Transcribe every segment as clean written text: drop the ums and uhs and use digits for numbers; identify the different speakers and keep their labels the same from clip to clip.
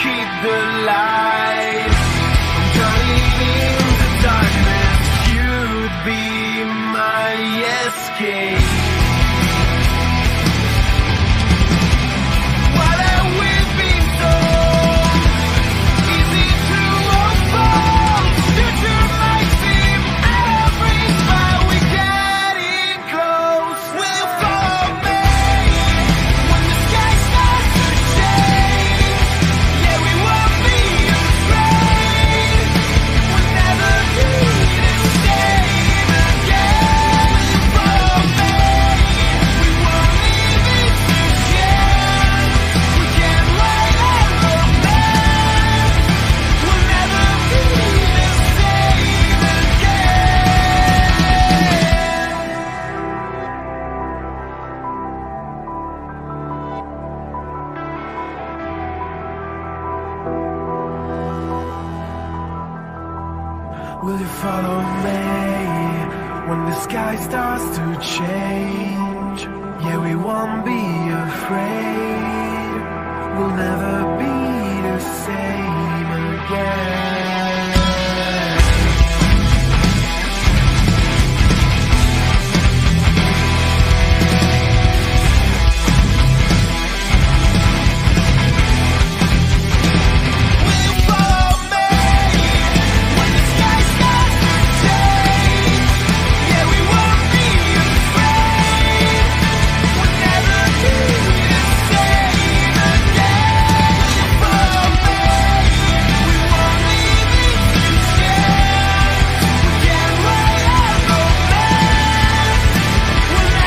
Speaker 1: keep the light from turning into darkness. You'd be my escape. Why have we been so easy to unfold? Future might seem out of reach, but we're getting close. Will you follow me when the sky starts to change? Yeah, we won't be afraid. We'll never be the same again. Will you follow me? We won't leave it to chance. We can't wait our romance. We'll never be the same again. Will you follow me when the sky starts to change? Yeah, we won't be afraid. We'll never be the same again. Will you follow me when the sky starts to change? Yeah, we won't be afraid. We'll never be the same again. Will you follow me? We won't leave it to chance. We can't wait our romance. We'll never be the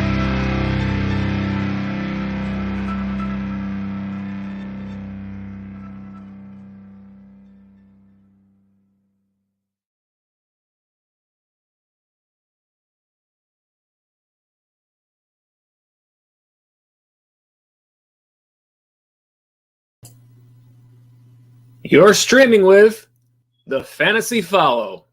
Speaker 1: same
Speaker 2: You're streaming with the Fantasy Follow.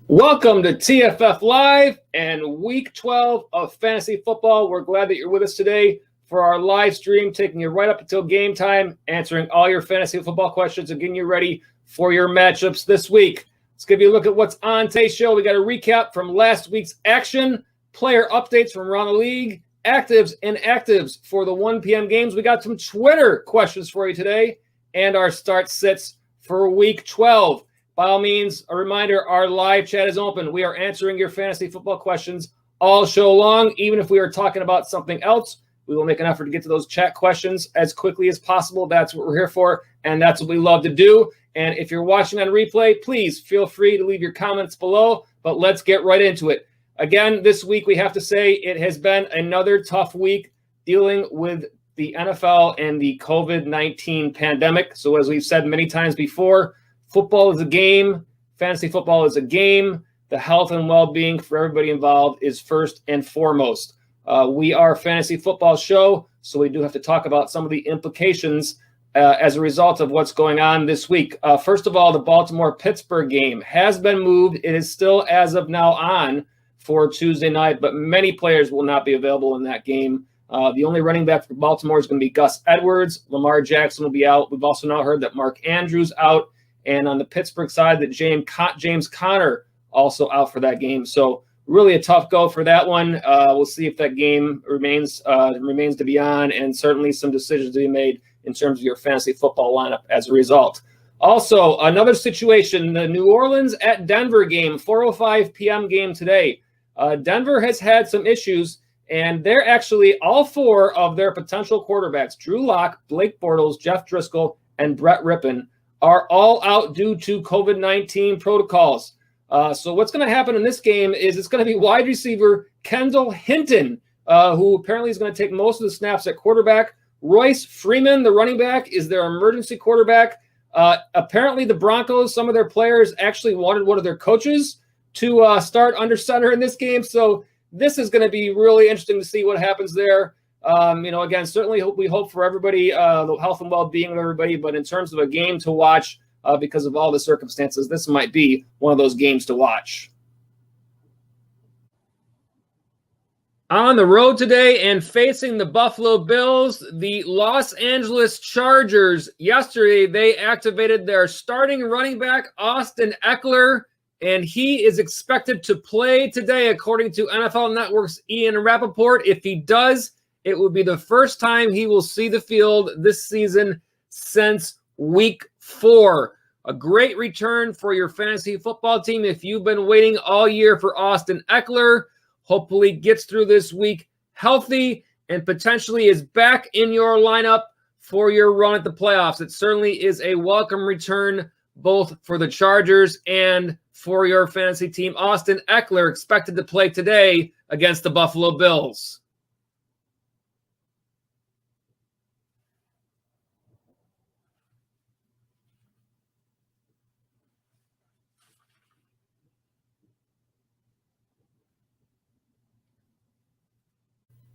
Speaker 2: Welcome to TFF Live and Week 12 of Fantasy Football. We're glad that you're with us today for our live stream, taking you right up until game time, answering all your fantasy football questions and getting you ready for your matchups this week. Let's give you a look at what's on today's show. We got a recap from last week's action, player updates from around the league, actives and inactives for the 1 p.m. games. We got some Twitter questions for you today and our start sits for Week 12. By all means, a reminder, our live chat is open. We are answering your fantasy football questions all show long. Even if we are talking about something else, we will make an effort to get to those chat questions as quickly as possible. That's what we're here for, and that's what we love to do. And if you're watching on replay, please feel free to leave your comments below, but let's get right into it. Again, this week, we have to say it has been another tough week dealing with the NFL and the COVID-19 pandemic. So as we've said many times before, football is a game. Fantasy football is a game. The health and well-being for everybody involved is first and foremost. We are a fantasy football show, so we do have to talk about some of the implications as a result of what's going on this week. First of all, the Baltimore-Pittsburgh game has been moved. It is still, as of now, on for Tuesday night, but many players will not be available in that game. The only running back for Baltimore is going to be Gus Edwards. Lamar Jackson will be out. We've also now heard that Mark Andrews out. And on the Pittsburgh side, that James Conner also out for that game. So really a tough go for that one. We'll see if that game remains to be on, and certainly some decisions to be made in terms of your fantasy football lineup as a result. Also, another situation, the New Orleans at Denver game, 4:05 p.m. game today. Denver has had some issues, and they're actually all four of their potential quarterbacks, Drew Lock, Blake Bortles, Jeff Driscoll, and Brett Rippon, are all out due to COVID-19 protocols. So what's going to happen in this game is it's going to be wide receiver Kendall Hinton, who apparently is going to take most of the snaps at quarterback. Royce Freeman, the running back, is their emergency quarterback. Apparently the Broncos, some of their players actually wanted one of their coaches to start under center in this game. So this is going to be really interesting to see what happens there. Again, certainly we hope for everybody, the health and well-being of everybody, but in terms of a game to watch, because of all the circumstances, this might be one of those games to watch. On the road today and facing the Buffalo Bills, the Los Angeles Chargers. Yesterday, they activated their starting running back, Austin Eckler, and he is expected to play today, according to NFL Network's Ian Rappaport. If he does, it will be the first time he will see the field this season since week 4. A great return for your fantasy football team if you've been waiting all year for Austin Eckler. Hopefully gets through this week healthy and potentially is back in your lineup for your run at the playoffs. It certainly is a welcome return both for the Chargers and for your fantasy team. Austin Eckler expected to play today against the Buffalo Bills.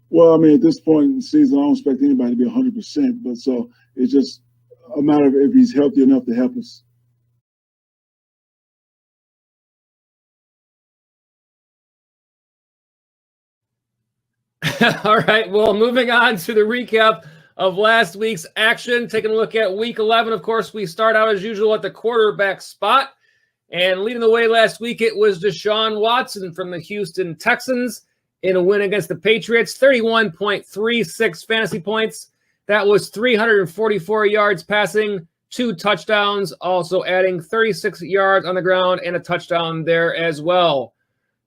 Speaker 3: Well, I mean, at this point in the season, I don't expect anybody to be 100%, but so it's just a matter of if he's healthy enough to help us.
Speaker 2: All right, well, moving on to the recap of last week's action. Taking a look at Week 11, of course, we start out as usual at the quarterback spot. And leading the way last week, it was Deshaun Watson from the Houston Texans in a win against the Patriots, 31.36 fantasy points. That was 344 yards passing, 2 touchdowns, also adding 36 yards on the ground and a touchdown there as well.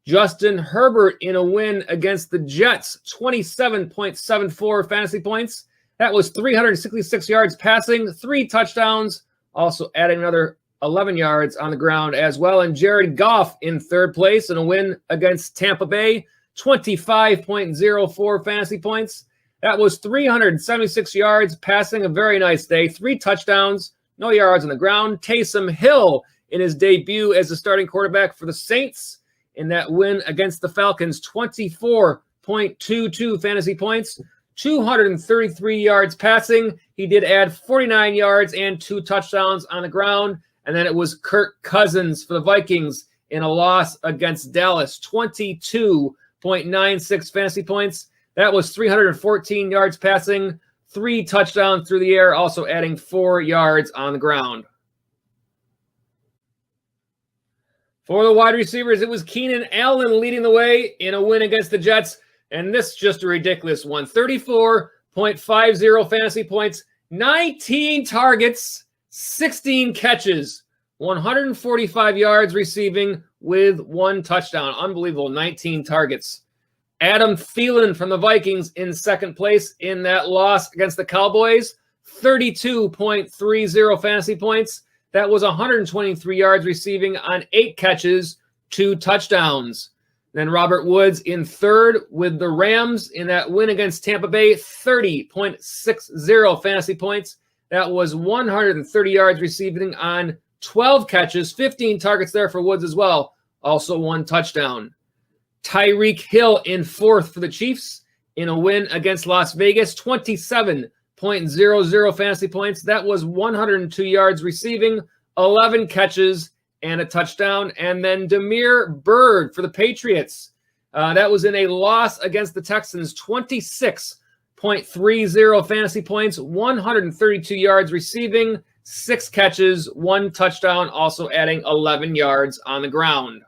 Speaker 2: Justin Herbert in a win against the Jets, 27.74 fantasy points. That was 366 yards passing, 3 touchdowns, also adding another 11 yards on the ground as well. And Jared Goff in third place in a win against Tampa Bay, 25.04 fantasy points. That was 376 yards passing, a very nice day. 3 touchdowns, no yards on the ground. Taysom Hill in his debut as the starting quarterback for the Saints in that win against the Falcons, 24.22 fantasy points, 233 yards passing. He did add 49 yards and 2 touchdowns on the ground. And then it was Kirk Cousins for the Vikings in a loss against Dallas, 22.96 fantasy points. That was 314 yards passing, 3 touchdowns through the air, also adding 4 yards on the ground. For the wide receivers, it was Keenan Allen leading the way in a win against the Jets. And this is just a ridiculous one. 34.50 fantasy points, 19 targets, 16 catches, 145 yards receiving with 1 touchdown. Unbelievable, 19 targets. Adam Thielen from the Vikings in second place in that loss against the Cowboys, 32.30 fantasy points. That was 123 yards receiving on 8 catches, 2 touchdowns. Then Robert Woods in third with the Rams in that win against Tampa Bay, 30.60 fantasy points. That was 130 yards receiving on 12 catches, 15 targets there for Woods as well. Also 1 touchdown. Tyreek Hill in fourth for the Chiefs in a win against Las Vegas, 27.00 fantasy points. That was 102 yards receiving, 11 catches, and a touchdown. And then Damiere Byrd for the Patriots. That was in a loss against the Texans, 26.30 fantasy points, 132 yards receiving, 6 catches, 1 touchdown, also adding 11 yards on the ground.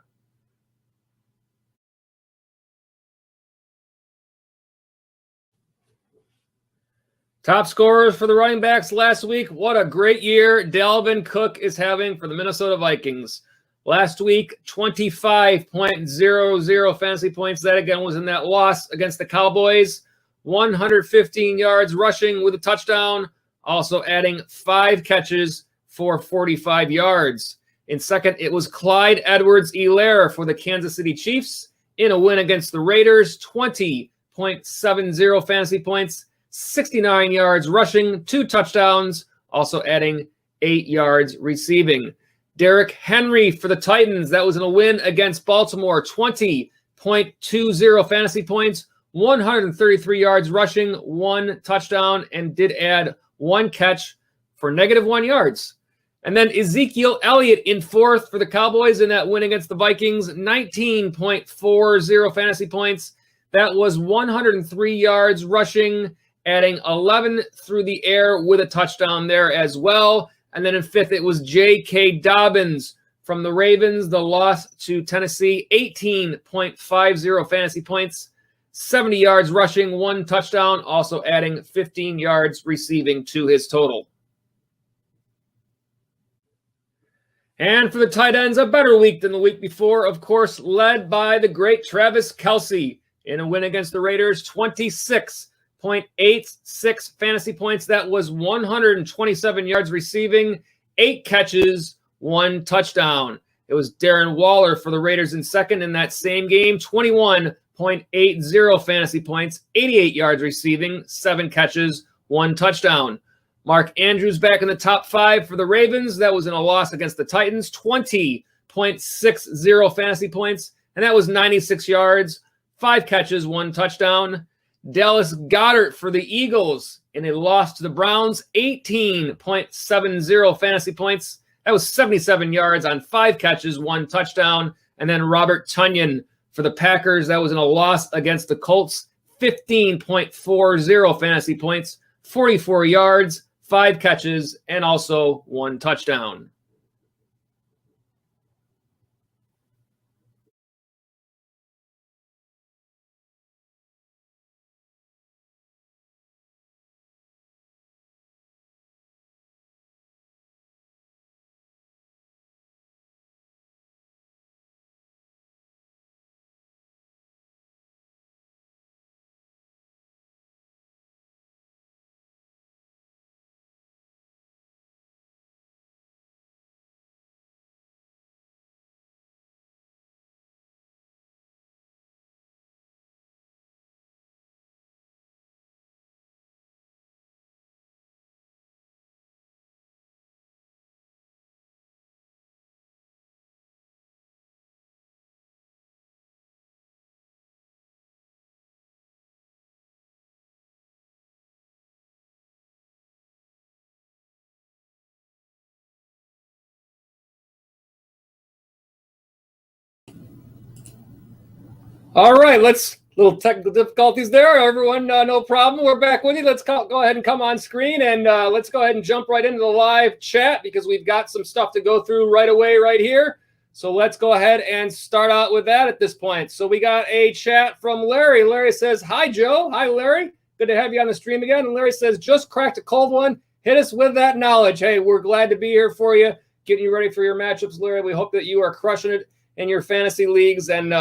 Speaker 2: Top scorers for the running backs last week. What a great year Dalvin Cook is having for the Minnesota Vikings. Last week, 25.00 fantasy points. That again was in that loss against the Cowboys. 115 yards rushing with a touchdown, also adding 5 catches for 45 yards. In second, it was Clyde Edwards-Helaire for the Kansas City Chiefs in a win against the Raiders. 20.70 fantasy points. 69 yards rushing, 2 touchdowns, also adding 8 yards receiving. Derrick Henry for the Titans. That was in a win against Baltimore. 20.20 fantasy points, 133 yards rushing, 1 touchdown, and did add 1 catch for -1 yards. And then Ezekiel Elliott in 4th for the Cowboys in that win against the Vikings, 19.40 fantasy points. That was 103 yards rushing, adding 11 through the air with a touchdown there as well. And then in 5th, it was J.K. Dobbins from the Ravens, the loss to Tennessee, 18.50 fantasy points, 70 yards rushing, 1 touchdown, also adding 15 yards receiving to his total. And for the tight ends, a better week than the week before, of course, led by the great Travis Kelce in a win against the Raiders, 26.86 fantasy points. That was 127 yards receiving, 8 catches, 1 touchdown. It was Darren Waller for the Raiders in 2nd in that same game, 21.80 fantasy points, 88 yards receiving, 7 catches, 1 touchdown. Mark Andrews back in the top 5 for the Ravens. That was in a loss against the Titans, 20.60 fantasy points, and that was 96 yards, 5 catches, 1 touchdown. Dallas Goedert for the Eagles in a loss to the Browns, 18.70 fantasy points. That was 77 yards on 5 catches, 1 touchdown. And then Robert Tonyan for the Packers. That was in a loss against the Colts, 15.40 fantasy points, 44 yards, 5 catches, and also 1 touchdown. All right, little technical difficulties there. Everyone, no problem. We're back with you. Let's go ahead and come on screen, and let's go ahead and jump right into the live chat because we've got some stuff to go through right away right here. So let's go ahead and start out with that at this point. So we got a chat from Larry. Larry says, "Hi, Joe." Hi, Larry. Good to have you on the stream again. And Larry says, "Just cracked a cold one. Hit us with that knowledge." Hey, we're glad to be here for you, getting you ready for your matchups, Larry. We hope that you are crushing it in your fantasy leagues. And,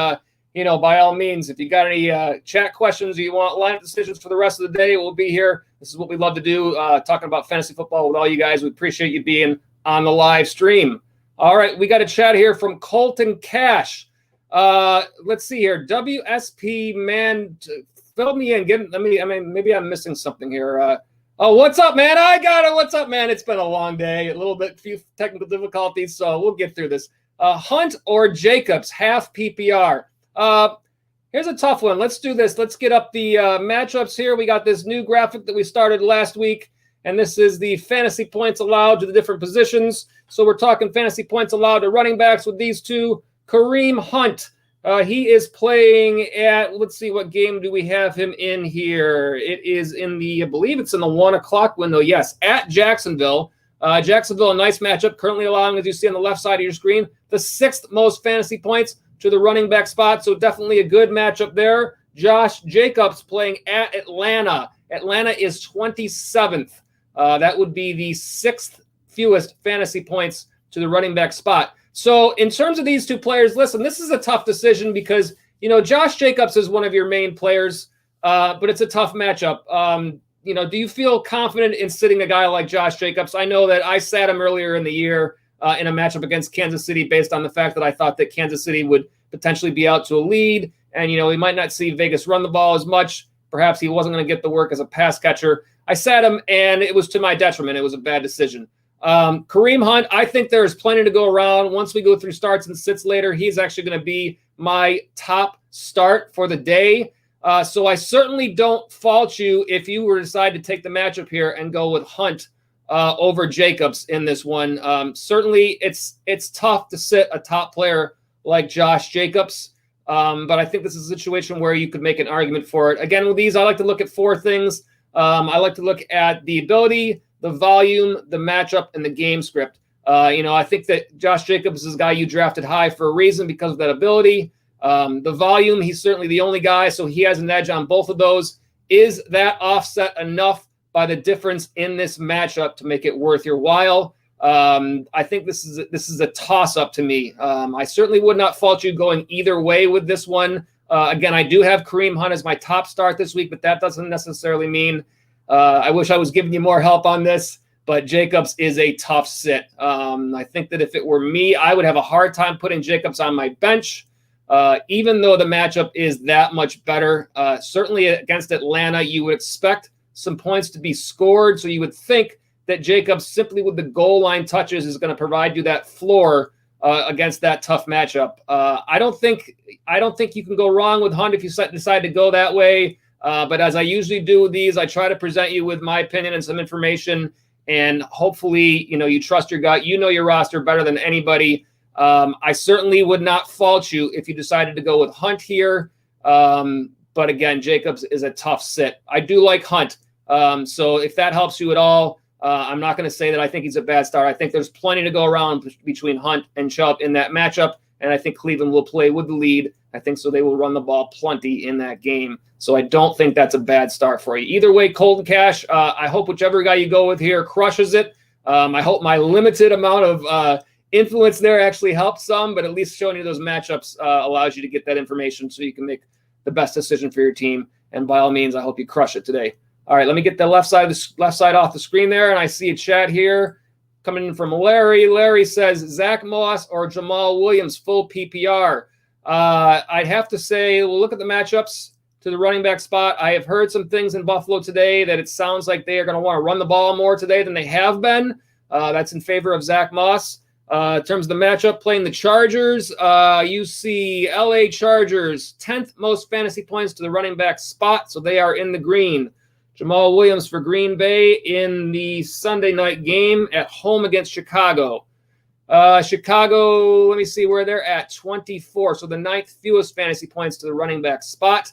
Speaker 2: by all means, if you got any chat questions or you want lineup decisions for the rest of the day, we'll be here. This is what we love to do, talking about fantasy football with all you guys. We appreciate you being on the live stream. All right, we got a chat here from Colton Cash. Let's see here. WSP, man, fill me in. Maybe I'm missing something here. What's up, man? I got it. What's up, man? It's been a long day, few technical difficulties, so we'll get through this. Hunt or Jacobs, half PPR. Here's a tough one. Let's do this. Let's get up the matchups here. We got this new graphic that we started last week, and this is the fantasy points allowed to the different positions. So we're talking fantasy points allowed to running backs with these two. Kareem Hunt, he is playing at, let's see, what game do we have him in here? It is in I believe it's in the 1 o'clock window. Yes, at Jacksonville. Jacksonville, a nice matchup, currently allowing, as you see on the left side of your screen, the 6th most fantasy points to the running back spot, so definitely a good matchup there. Josh Jacobs playing at Atlanta. Atlanta is 27th. That would be the 6th fewest fantasy points to the running back spot. So in terms of these two players, listen, this is a tough decision because, Josh Jacobs is one of your main players, but it's a tough matchup. Do you feel confident in sitting a guy like Josh Jacobs? I know that I sat him earlier in the year in a matchup against Kansas City based on the fact that I thought that Kansas City would potentially be out to a lead. And, we might not see Vegas run the ball as much. Perhaps he wasn't going to get the work as a pass catcher. I sat him, and it was to my detriment. It was a bad decision. Kareem Hunt, I think there's plenty to go around. Once we go through starts and sits later, he's actually going to be my top start for the day. So I certainly don't fault you if you were to decide to take the matchup here and go with Hunt over Jacobs in this one. Certainly, it's tough to sit a top player like Josh Jacobs, but I think this is a situation where you could make an argument for it. Again, with these, I like to look at four things. I like to look at the ability, the volume, the matchup, and the game script. I think that Josh Jacobs is a guy you drafted high for a reason because of that ability. The volume, he's certainly the only guy, so he has an edge on both of those. Is that offset enough by the difference in this matchup to make it worth your while? I think this is a toss-up to me. I certainly would not fault you going either way with this one. Again, I do have Kareem Hunt as my top start this week, but that doesn't necessarily mean I wish I was giving you more help on this, but Jacobs is a tough sit. I think that if it were me, I would have a hard time putting Jacobs on my bench. Even though the matchup is that much better. Certainly against Atlanta, you would expect some points to be scored. So you would think that Jacobs, simply with the goal line touches, is going to provide you that floor against that tough matchup. I don't think you can go wrong with Hunt if you decide to go that way. But as I usually do with these, I try to present you with my opinion and some information. And hopefully, you trust your gut. You know your roster better than anybody. I certainly would not fault you if you decided to go with Hunt here. But again, Jacobs is a tough sit. I do like Hunt. So if that helps you at all, I'm not going to say that I think he's a bad start. I think there's plenty to go around between Hunt and Chubb in that matchup. And I think Cleveland will play with the lead. I think so they will run the ball plenty in that game. So I don't think that's a bad start for you. Either way, Colton Cash, I hope whichever guy you go with here crushes it. I hope my limited amount of influence there actually helps some, but at least showing you those matchups allows you to get that information so you can make the best decision for your team. And by all means, I hope you crush it today. All right, let me get the left side off the screen there, and I see a chat here coming in from Larry. Larry says, Zach Moss or Jamal Williams, full PPR. I'd have to say, look at the matchups to the running back spot. I have heard some things in Buffalo today that it sounds like they are going to want to run the ball more today than they have been. That's in favor of Zach Moss. In terms of the matchup, playing the Chargers, you see LA Chargers, 10th most fantasy points to the running back spot, so they are in the green. Jamal Williams for Green Bay in the Sunday night game at home against Chicago. Chicago, let me see where they're at, 24, so the 9th fewest fantasy points to the running back spot.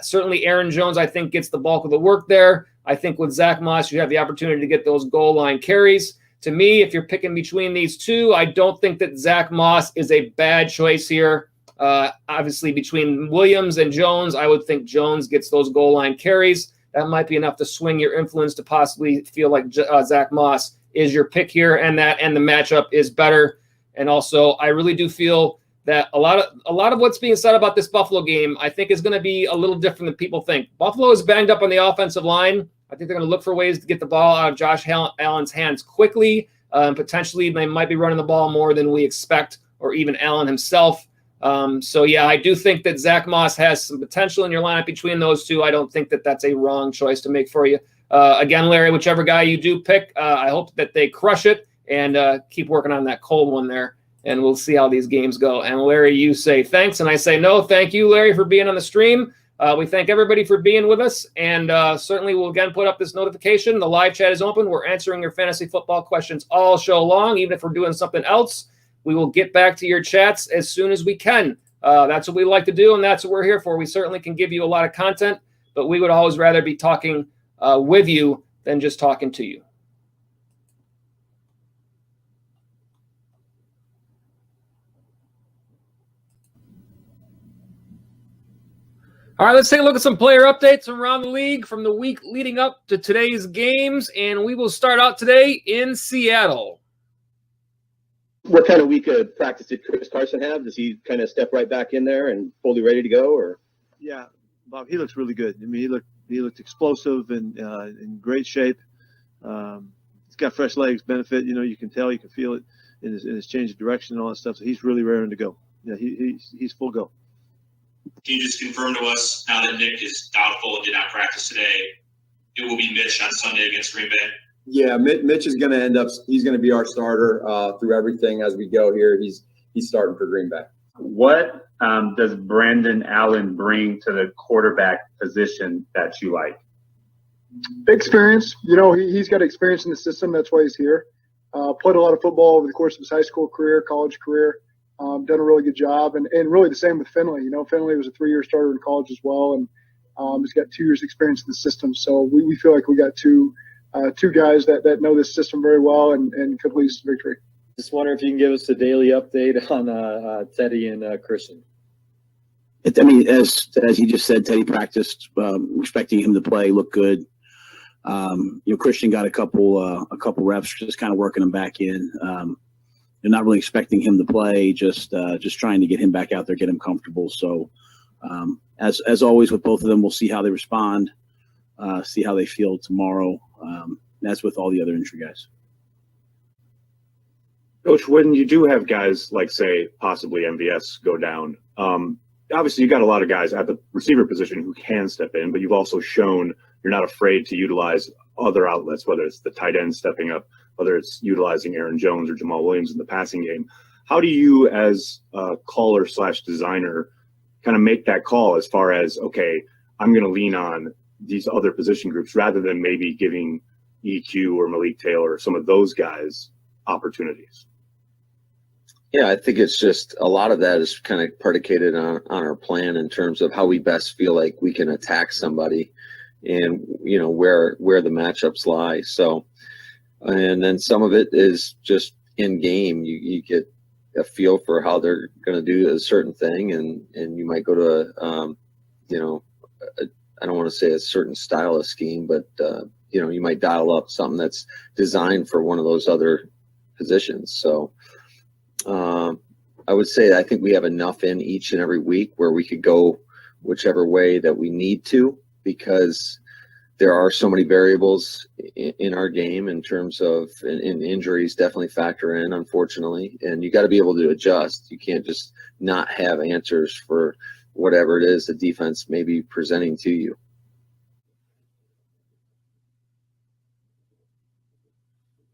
Speaker 2: Certainly Aaron Jones, I think, gets the bulk of the work there. I think with Zach Moss, you have the opportunity to get those goal line carries. To me, if you're picking between these two, I don't think that Zach Moss is a bad choice here. Obviously, between Williams and Jones, I would think Jones gets those goal line carries. That might be enough to swing your influence to possibly feel like Zach Moss is your pick here, and the matchup is better. And also, I really do feel that a lot of what's being said about this Buffalo game, I think, is going to be a little different than people think. Buffalo is banged up on the offensive line. I think they're going to look for ways to get the ball out of Josh Allen's hands quickly. Potentially, they might be running the ball more than we expect, or even Allen himself. So, yeah, I do think that Zach Moss has some potential in your lineup between those two. I don't think that that's a wrong choice to make for you. Again, Larry, whichever guy you do pick, I hope that they crush it and keep working on that cold one there, and we'll see how these games go. And, Larry, you say thanks, and I say no. Thank you, Larry, for being on the stream. We thank everybody for being with us, and certainly we'll again put up this notification. The live chat is open. We're answering your fantasy football questions all show long. Even if we're doing something else, we will get back to your chats as soon as we can. That's what we like to do, and that's what we're here for. We certainly can give you a lot of content, but we would always rather be talking with you than just talking to you. All right, let's take a look at some player updates around the league from the week leading up to today's games, and we will start out today in Seattle.
Speaker 4: What kind of week of practice did Chris Carson have? Does he kind of step right back in there and fully ready to go? Or
Speaker 5: yeah, Bob, he looks really good. I mean, he looked explosive and in great shape. He's got fresh legs, benefit. You can tell, you can feel it in his change of direction and all that stuff. So he's really raring to go. Yeah, he's full go.
Speaker 6: Can you just confirm to us, now that Nick is doubtful and did not practice today, it will be Mitch on Sunday against Green Bay?
Speaker 7: Yeah, Mitch is going to he's going to be our starter through everything as we go here. He's starting for Green Bay. What does Brandon Allen bring to the quarterback position that you like?
Speaker 8: Experience. He's got experience in the system. That's why he's here. Played a lot of football over the course of his high school career, college career. Done a really good job. And really the same with Finley. Finley was a 3-year starter in college as well. And he's got 2 years experience in the system. So we feel like we got two guys that know this system very well and could lead us to victory.
Speaker 9: Just wonder if you can give us a daily update on Teddy and Christian.
Speaker 10: I mean, as he just said, Teddy practiced, expecting him to play, looked good. Christian got a couple reps, just kind of working him back in. They're not really expecting him to play, just trying to get him back out there, get him comfortable. So, as always with both of them, we'll see how they respond, see how they feel tomorrow. That's with all the other injury guys.
Speaker 11: Coach, when you do have guys like, say, possibly MVS go down, obviously you got a lot of guys at the receiver position who can step in, but you've also shown you're not afraid to utilize other outlets, whether it's the tight end stepping up, whether it's utilizing Aaron Jones or Jamal Williams in the passing game. How do you, as a caller/designer, kind of make that call as far as, okay, I'm going to lean on these other position groups rather than maybe giving EQ or Malik Taylor or some of those guys opportunities?
Speaker 12: Yeah, I think it's just a lot of that is kind of predicated on our plan in terms of how we best feel like we can attack somebody and, where the matchups lie. So, and then some of it is just in game. You get a feel for how they're going to do a certain thing, and you might go to I don't want to say a certain style of scheme, but you might dial up something that's designed for one of those other positions. So I would say I think we have enough in each and every week where we could go whichever way that we need to, because there are so many variables in our game in terms of and injuries definitely factor in, unfortunately, and you got to be able to adjust. You can't just not have answers for whatever it is the defense may be presenting to you.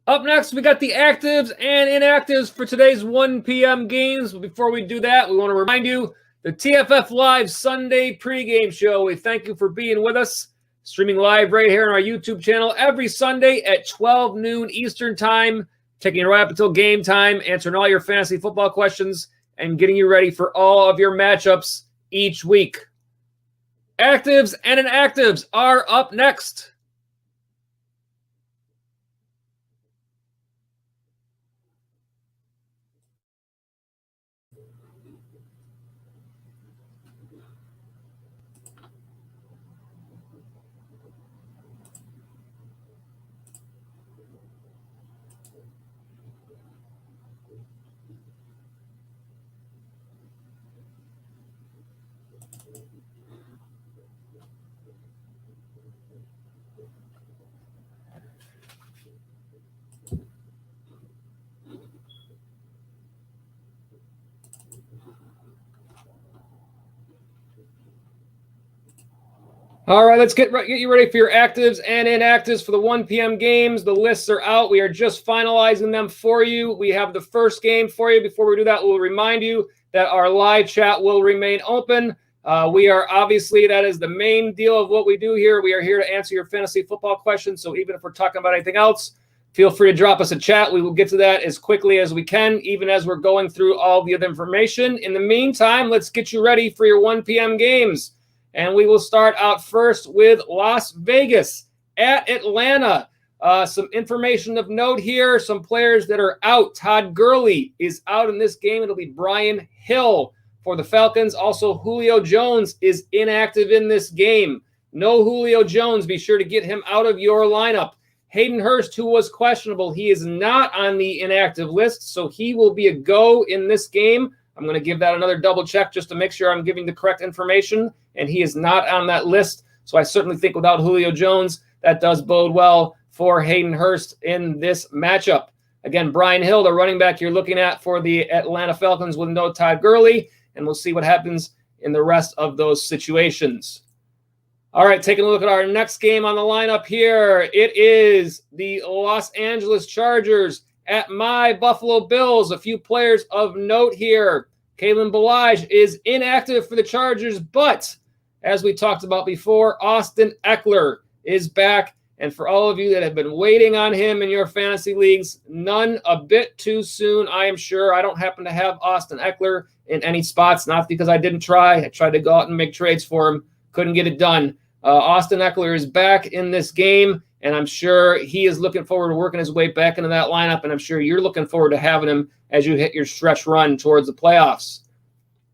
Speaker 2: Up next, we got the actives and inactives for today's 1 p.m. games. But before we do that, we want to remind you the TFF Live Sunday Pregame Show. We thank you for being with us. Streaming live right here on our YouTube channel every Sunday at 12 noon Eastern Time, taking you right up until game time, answering all your fantasy football questions, and getting you ready for all of your matchups each week. Actives and inactives are up next. All right, let's get you ready for your actives and inactives for the 1 p.m. games. The lists are out. We are just finalizing them for you. We have the first game for you. Before we do that, we'll remind you that our live chat will remain open. We are obviously, that is the main deal of what we do here. We are here to answer your fantasy football questions. So even if we're talking about anything else, feel free to drop us a chat. We will get to that as quickly as we can, even as we're going through all the other information. In the meantime, let's get you ready for your 1 p.m. games. And we will start out first with Las Vegas at Atlanta. Some information of note here. Some players that are out. Todd Gurley is out in this game. It'll be Brian Hill for the Falcons. Also, Julio Jones is inactive in this game. No Julio Jones. Be sure to get him out of your lineup. Hayden Hurst, who was questionable, he is not on the inactive list, so he will be a go in this game. I'm going to give that another double check just to make sure I'm giving the correct information, and he is not on that list. So I certainly think without Julio Jones, that does bode well for Hayden Hurst in this matchup. Again, Brian Hill, the running back you're looking at for the Atlanta Falcons with no Todd Gurley, and we'll see what happens in the rest of those situations. All right, taking a look at our next game on the lineup here. It is the Los Angeles Chargers at my Buffalo Bills. A few players of note here. Kalen Ballage is inactive for the Chargers, but as we talked about before, Austin Eckler is back. And for all of you that have been waiting on him in your fantasy leagues, none a bit too soon, I am sure. I don't happen to have Austin Eckler in any spots, not because I didn't try. I tried to go out and make trades for him, couldn't get it done. Austin Eckler is back in this game, and I'm sure he is looking forward to working his way back into that lineup, and I'm sure you're looking forward to having him as you hit your stretch run towards the playoffs.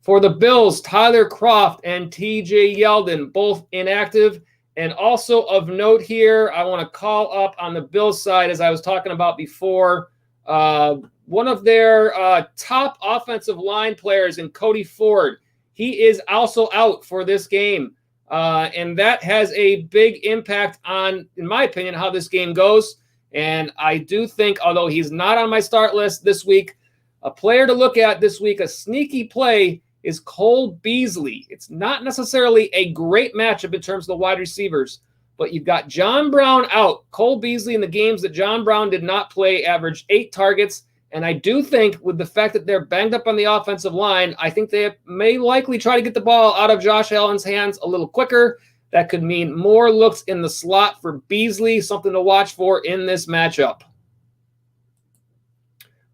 Speaker 2: For the Bills, Tyler Kroft and TJ Yeldon, both inactive. And also of note here, I want to call up on the Bills side, as I was talking about before, one of their top offensive line players in Cody Ford. He is also out for this game. And that has a big impact on, in my opinion, how this game goes. And I do think, although he's not on my start list this week, a player to look at this week, a sneaky play, is Cole Beasley. It's not necessarily a great matchup in terms of the wide receivers, but you've got John Brown out. Cole Beasley in the games that John Brown did not play averaged 8 targets. And I do think with the fact that they're banged up on the offensive line, I think they may likely try to get the ball out of Josh Allen's hands a little quicker. That could mean more looks in the slot for Beasley, something to watch for in this matchup.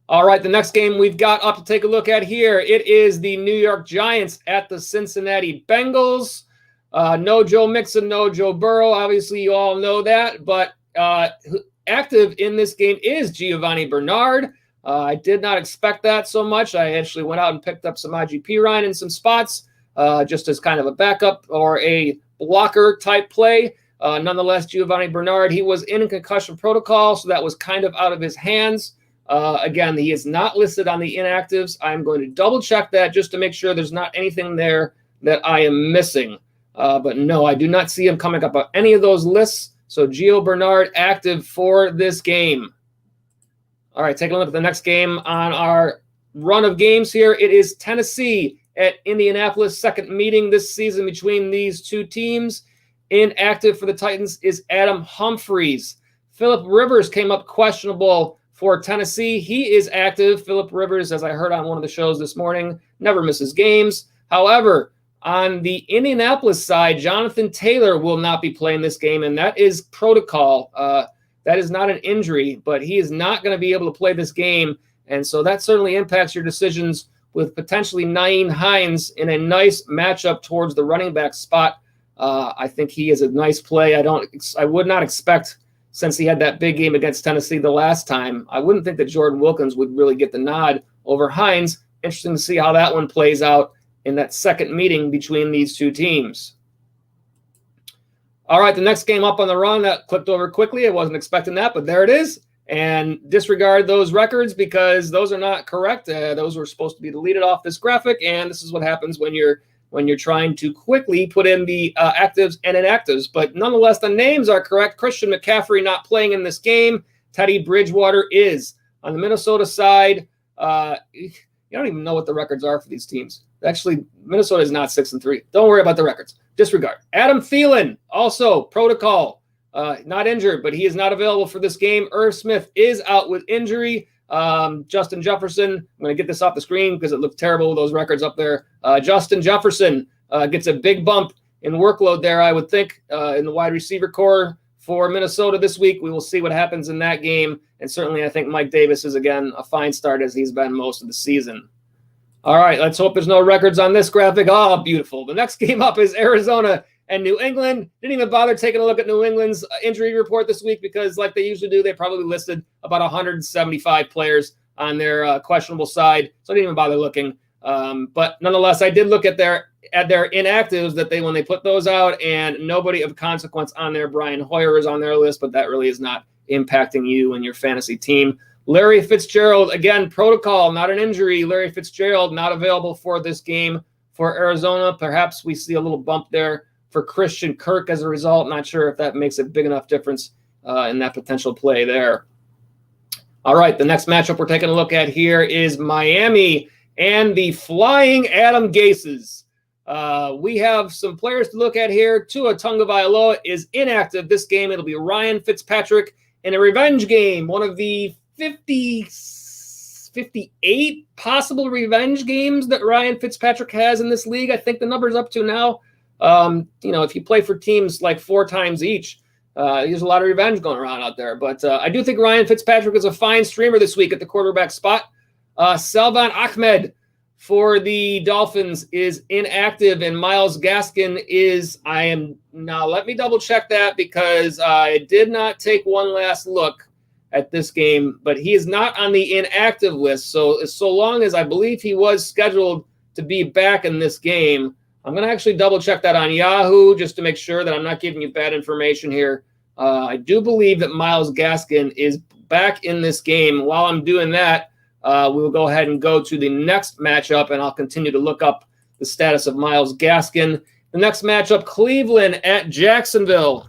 Speaker 2: All right, the next game we've got up to take a look at here. It is the New York Giants at the Cincinnati Bengals. No Joe Mixon, no Joe Burrow. Obviously, you all know that. But active in this game is Giovanni Bernard. I did not expect that so much. I actually went out and picked up some IGP Ryan in some spots just as kind of a backup or a blocker type play. Nonetheless, Giovanni Bernard, he was in concussion protocol, so that was kind of out of his hands. Again, he is not listed on the inactives. I'm going to double check that just to make sure there's not anything there that I am missing. But no, I do not see him coming up on any of those lists. So Gio Bernard active for this game. All right, taking a look at the next game on our run of games here. It is Tennessee at Indianapolis, second meeting this season between these two teams. Inactive for the Titans is Adam Humphries. Phillip Rivers came up questionable for Tennessee. He is active. Phillip Rivers, as I heard on one of the shows this morning, never misses games. However, on the Indianapolis side, Jonathan Taylor will not be playing this game, and that is protocol. That is not an injury, but he is not going to be able to play this game, and so that certainly impacts your decisions with potentially Nyheim Hines in a nice matchup towards the running back spot. I think he is a nice play. I would not expect, since he had that big game against Tennessee the last time, I wouldn't think that Jordan Wilkins would really get the nod over Hines. Interesting to see how that one plays out in that second meeting between these two teams. All right, the next game up on the run, that clicked over quickly. I wasn't expecting that, but there it is. And disregard those records because those are not correct. Those were supposed to be deleted off this graphic, and this is what happens when you're trying to quickly put in the actives and inactives. But nonetheless, the names are correct. Christian McCaffrey not playing in this game. Teddy Bridgewater is. On the Minnesota side, you don't even know what the records are for these teams. Actually, Minnesota is not 6-3. Don't worry about the records. Disregard. Adam Thielen, also protocol. Not injured, but he is not available for this game. Irv Smith is out with injury. Justin Jefferson, I'm going to get this off the screen because it looked terrible with those records up there. Justin Jefferson gets a big bump in workload there, I would think, in the wide receiver core for Minnesota this week. We will see what happens in that game. And certainly I think Mike Davis is, again, a fine start as he's been most of the season. All right, let's hope there's no records on this graphic. Oh, beautiful. The next game up is Arizona and New England. Didn't even bother taking a look at New England's injury report this week because, like they usually do, they probably listed about 175 players on their questionable side. So I didn't even bother looking. But nonetheless, I did look at their inactives when they put those out, and nobody of consequence on there. Brian Hoyer is on their list, but that really is not impacting you and your fantasy team. Larry Fitzgerald, again, protocol, not an injury. Larry Fitzgerald not available for this game for Arizona. Perhaps we see a little bump there for Christian Kirk as a result. Not sure if that makes a big enough difference in that potential play there. All right, the next matchup we're taking a look at here is Miami and the Flying Adam Gases. We have some players to look at here. Tua Tagovailoa is inactive this game. It'll be Ryan Fitzpatrick in a revenge game, one of the 55 58 possible revenge games that Ryan Fitzpatrick has in this league. I think the number's up to now. If you play for teams like 4 times each, there's a lot of revenge going around out there. But I do think Ryan Fitzpatrick is a fine streamer this week at the quarterback spot. Salvan Ahmed for the Dolphins is inactive, and Myles Gaskin is. Let me double check that because I did not take one last look at this game, but he is not on the inactive list. So long as I believe he was scheduled to be back in this game, I'm going to actually double check that on Yahoo just to make sure that I'm not giving you bad information here. I do believe that Myles Gaskin is back in this game. While I'm doing that, we will go ahead and go to the next matchup, and I'll continue to look up the status of Myles Gaskin. The next matchup, Cleveland at Jacksonville.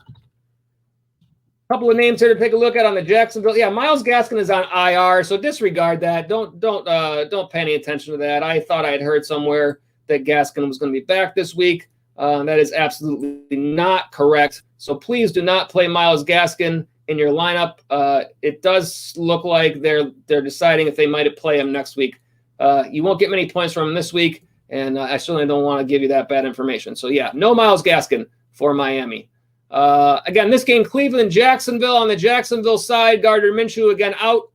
Speaker 2: A couple of names here to take a look at on the Jacksonville. Yeah, Myles Gaskin is on IR, so disregard that. Don't pay any attention to that. I thought I had heard somewhere that Gaskin was going to be back this week. That is absolutely not correct. So please do not play Myles Gaskin in your lineup. It does look like they're deciding if they might play him next week. You won't get many points from him this week, and I certainly don't want to give you that bad information. So yeah, no Myles Gaskin for Miami. Again, this game, Cleveland, Jacksonville. On the Jacksonville side, Gardner Minshew again out.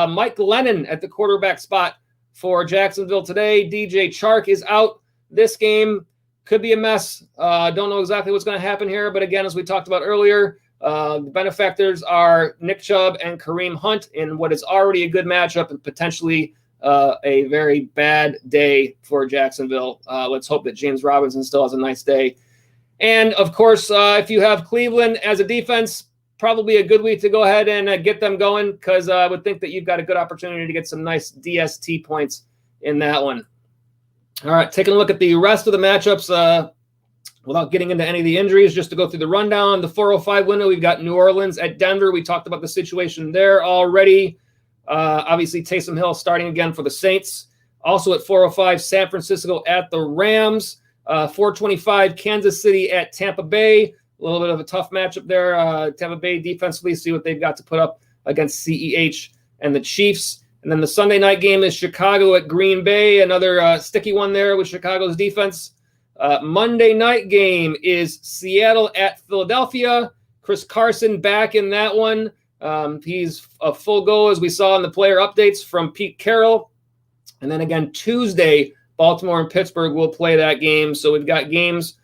Speaker 2: Mike Glennon at the quarterback spot for Jacksonville today. DJ Chark is out. This game could be a mess. Don't know exactly what's going to happen here, but again, as we talked about earlier, the benefactors are Nick Chubb and Kareem Hunt in what is already a good matchup and potentially a very bad day for Jacksonville. Let's hope that James Robinson still has a nice day. And, of course, if you have Cleveland as a defense, probably a good week to go ahead and get them going because I would think that you've got a good opportunity to get some nice DST points in that one. All right, taking a look at the rest of the matchups without getting into any of the injuries, just to go through the rundown. The 405 window, we've got New Orleans at Denver. We talked about the situation there already. Obviously, Taysom Hill starting again for the Saints. Also at 405, San Francisco at the Rams. 425, Kansas City at Tampa Bay. A little bit of a tough matchup there. Tampa Bay defensively, see what they've got to put up against CEH and the Chiefs. And then the Sunday night game is Chicago at Green Bay, another sticky one there with Chicago's defense. Monday night game is Seattle at Philadelphia. Chris Carson back in that one. He's a full go, as we saw in the player updates from Pete Carroll. And then again, Tuesday, Baltimore and Pittsburgh will play that game. So we've got games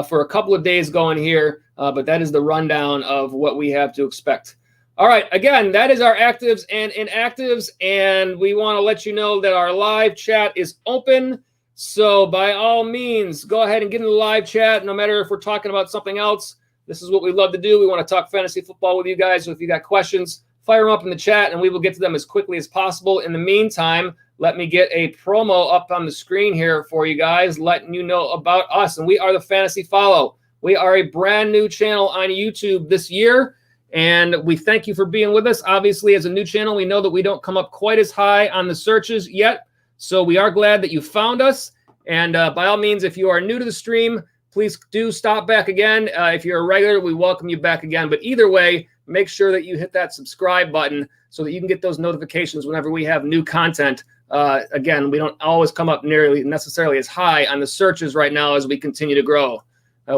Speaker 2: for a couple of days going here, but that is the rundown of what we have to expect. All right, again, that is our actives and inactives, and we want to let you know that our live chat is open. So by all means, go ahead and get in the live chat, no matter if we're talking about something else. This is what we love to do. We want to talk fantasy football with you guys. So if you got questions, fire them up in the chat, and we will get to them as quickly as possible. In the meantime, let me get a promo up on the screen here for you guys, letting you know about us. And we are the Fantasy Follow. We are a brand new channel on YouTube this year, and we thank you for being with us. Obviously, as a new channel, we know that we don't come up quite as high on the searches yet, so we are glad that you found us. And by all means, if you are new to the stream, please do stop back again. If you're a regular, we welcome you back again. But either way, make sure that you hit that subscribe button so that you can get those notifications whenever we have new content. Again, we don't always come up nearly necessarily as high on the searches right now as we continue to grow.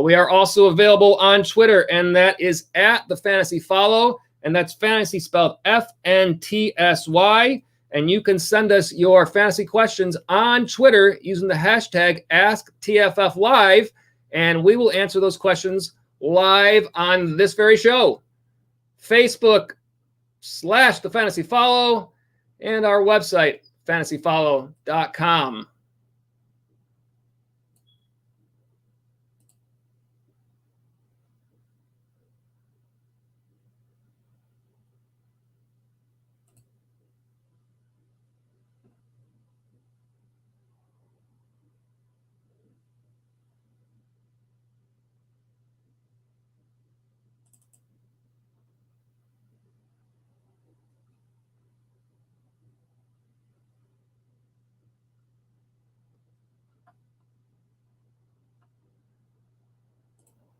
Speaker 2: We are also available on Twitter, and that is at the Fantasy Follow, and that's fantasy spelled FNTSY. And you can send us your fantasy questions on Twitter using the hashtag AskTFFLive, and we will answer those questions live on this very show. Facebook/the Fantasy Follow, and our website, fantasyfollow.com.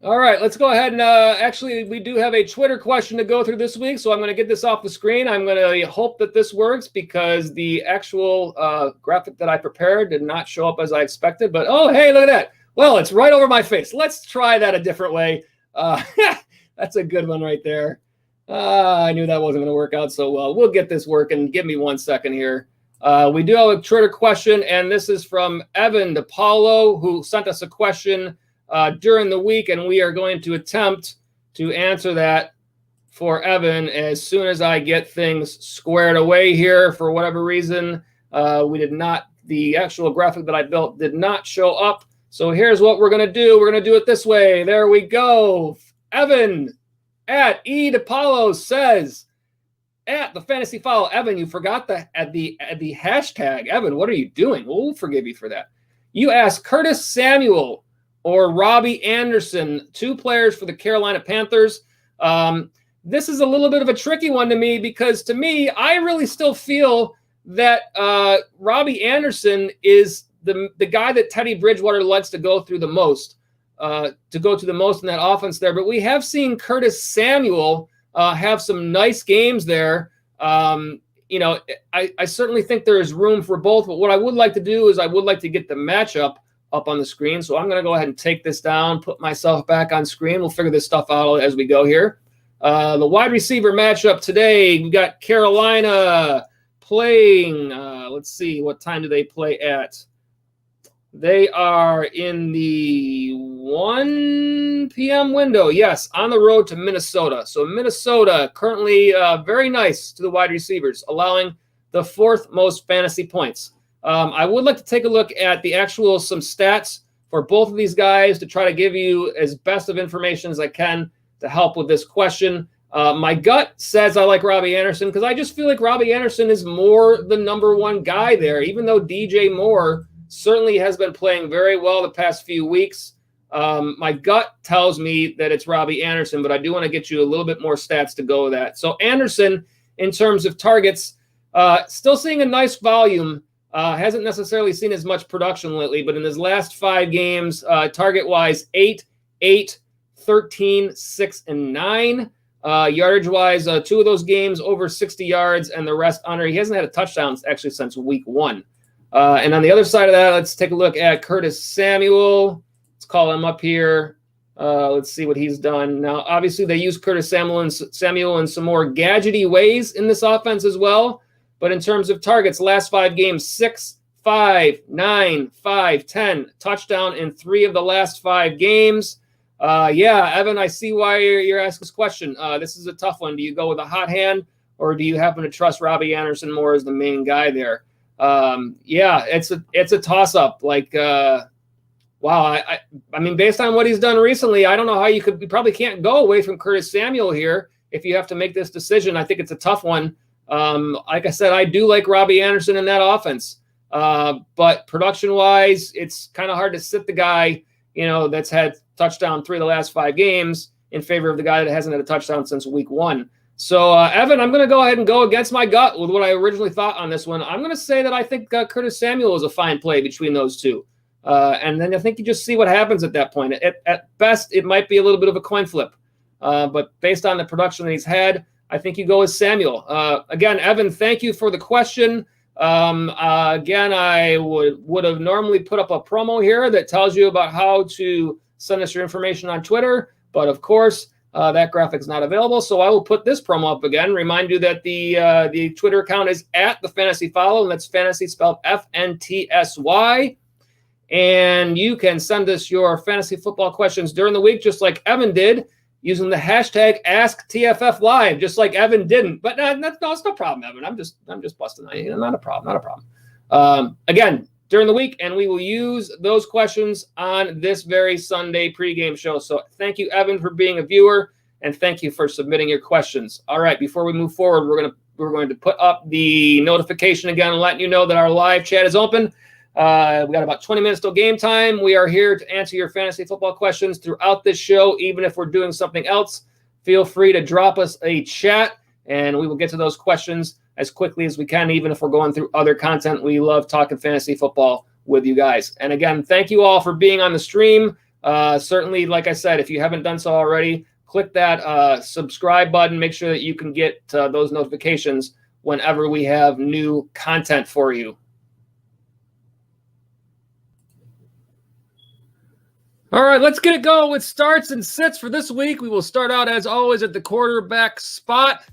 Speaker 2: All right, let's go ahead and actually, we do have a Twitter question to go through this week, so I'm going to get this off the screen. I'm going to hope that this works because the actual graphic that I prepared did not show up as I expected. But, oh, hey, look at that. Well, it's right over my face. Let's try that a different way. That's a good one right there. I knew that wasn't going to work out so well. We'll get this working. Give me 1 second here. We do have a Twitter question, and this is from Evan DePaulo, who sent us a question during the week, and we are going to attempt to answer that for Evan as soon as I get things squared away here. For whatever reason, the actual graphic that I built did not show up. So here's what we're going to do. We're going to do it this way. There we go. Evan at E DePaulo says, at the Fantasy Follow, Evan, you forgot the hashtag. Evan, what are you doing? We'll forgive you for that. You asked Curtis Samuel or Robbie Anderson, 2 players for the Carolina Panthers. This is a little bit of a tricky one to me because, to me, I really still feel that Robbie Anderson is the guy that Teddy Bridgewater likes to go to the most in that offense there. But we have seen Curtis Samuel have some nice games there. I certainly think there is room for both. But what I would like to do is I would like to get the matchup up on the screen. So I'm going to go ahead and take this down, put myself back on screen. We'll figure this stuff out as we go here. The wide receiver matchup today, we got Carolina playing. Let's see, what time do they play at? They are in the 1 p.m. window. Yes, on the road to Minnesota. So Minnesota currently very nice to the wide receivers, allowing the 4th most fantasy points. I would like to take a look at some stats for both of these guys to try to give you as best of information as I can to help with this question. My gut says I like Robbie Anderson because I just feel like Robbie Anderson is more the number 1 guy there, even though DJ Moore certainly has been playing very well the past few weeks. My gut tells me that it's Robbie Anderson, but I do want to get you a little bit more stats to go with that. So Anderson, in terms of targets, still seeing a nice volume. Hasn't necessarily seen as much production lately, but in his last 5 games, target-wise, 8, 8, 13, 6, and 9. Yardage-wise, 2 of those games over 60 yards, and the rest under. He hasn't had a touchdown actually since week 1. And on the other side of that, let's take a look at Curtis Samuel. Let's call him up here. Let's see what he's done. Now, obviously, they use Curtis Samuel in some more gadgety ways in this offense as well. But in terms of targets, last 5 games, 6, 5, 9, 5, 10. Touchdown in 3 of the last 5 games. Evan, I see why you're asking this question. This is a tough one. Do you go with a hot hand, or do you happen to trust Robbie Anderson more as the main guy there? It's a toss-up. Wow. I mean, based on what he's done recently, I don't know how you probably can't go away from Curtis Samuel here if you have to make this decision. I think it's a tough one. Like I said, I do like Robbie Anderson in that offense. But production-wise, it's kind of hard to sit the guy, that's had touchdown 3 of the last 5 games in favor of the guy that hasn't had a touchdown since week 1. So, Evan, I'm going to go ahead and go against my gut with what I originally thought on this one. I'm going to say that I think Curtis Samuel is a fine play between those 2. And then I think you just see what happens at that point. At best, it might be a little bit of a coin flip. But based on the production that he's had, I think you go with Samuel. Again, Evan, thank you for the question. Again, I would have normally put up a promo here that tells you about how to send us your information on Twitter. But, of course, that graphic's not available. So I will put this promo up again. Remind you that the Twitter account is at the Fantasy Follow, and that's fantasy spelled FNTSY. And you can send us your fantasy football questions during the week, just like Evan did, using the hashtag AskTFFLive, just like Evan didn't. But it's no problem, Evan. I'm just busting on you. Not a problem. Again, during the week, and we will use those questions on this very Sunday pregame show. So thank you, Evan, for being a viewer, and thank you for submitting your questions. All right, before we move forward, we're going to put up the notification again and letting you know that our live chat is open. We got about 20 minutes till game time. We are here to answer your fantasy football questions throughout this show. Even if we're doing something else, feel free to drop us a chat, and we will get to those questions as quickly as we can, even if we're going through other content. We love talking fantasy football with you guys. And again, thank you all for being on the stream. Certainly, like I said, if you haven't done so already, click that subscribe button. Make sure that you can get those notifications whenever we have new content for you. All right, let's get it going with starts and sits for this week. We will start out, as always, at the quarterback spot.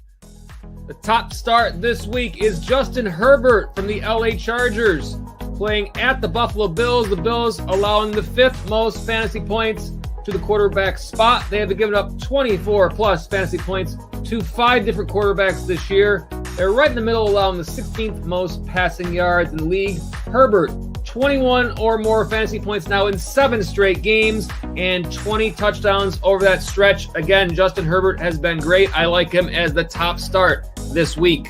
Speaker 2: The top start this week is Justin Herbert from the LA Chargers, playing at the Buffalo Bills. The Bills allowing the 5th most fantasy points to the quarterback spot. They have given up 24-plus fantasy points to 5 different quarterbacks this year. They're right in the middle, allowing the 16th most passing yards in the league. Herbert, 21 or more fantasy points now in 7 straight games and 20 touchdowns over that stretch. Again, Justin Herbert has been great. I like him as the top start this week.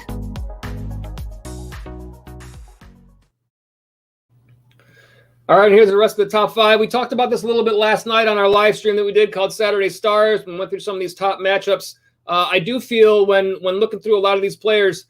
Speaker 2: All right, here's the rest of the top 5. We talked about this a little bit last night on our live stream that we did called Saturday Stars. We went through some of these top matchups. I do feel when looking through a lot of these players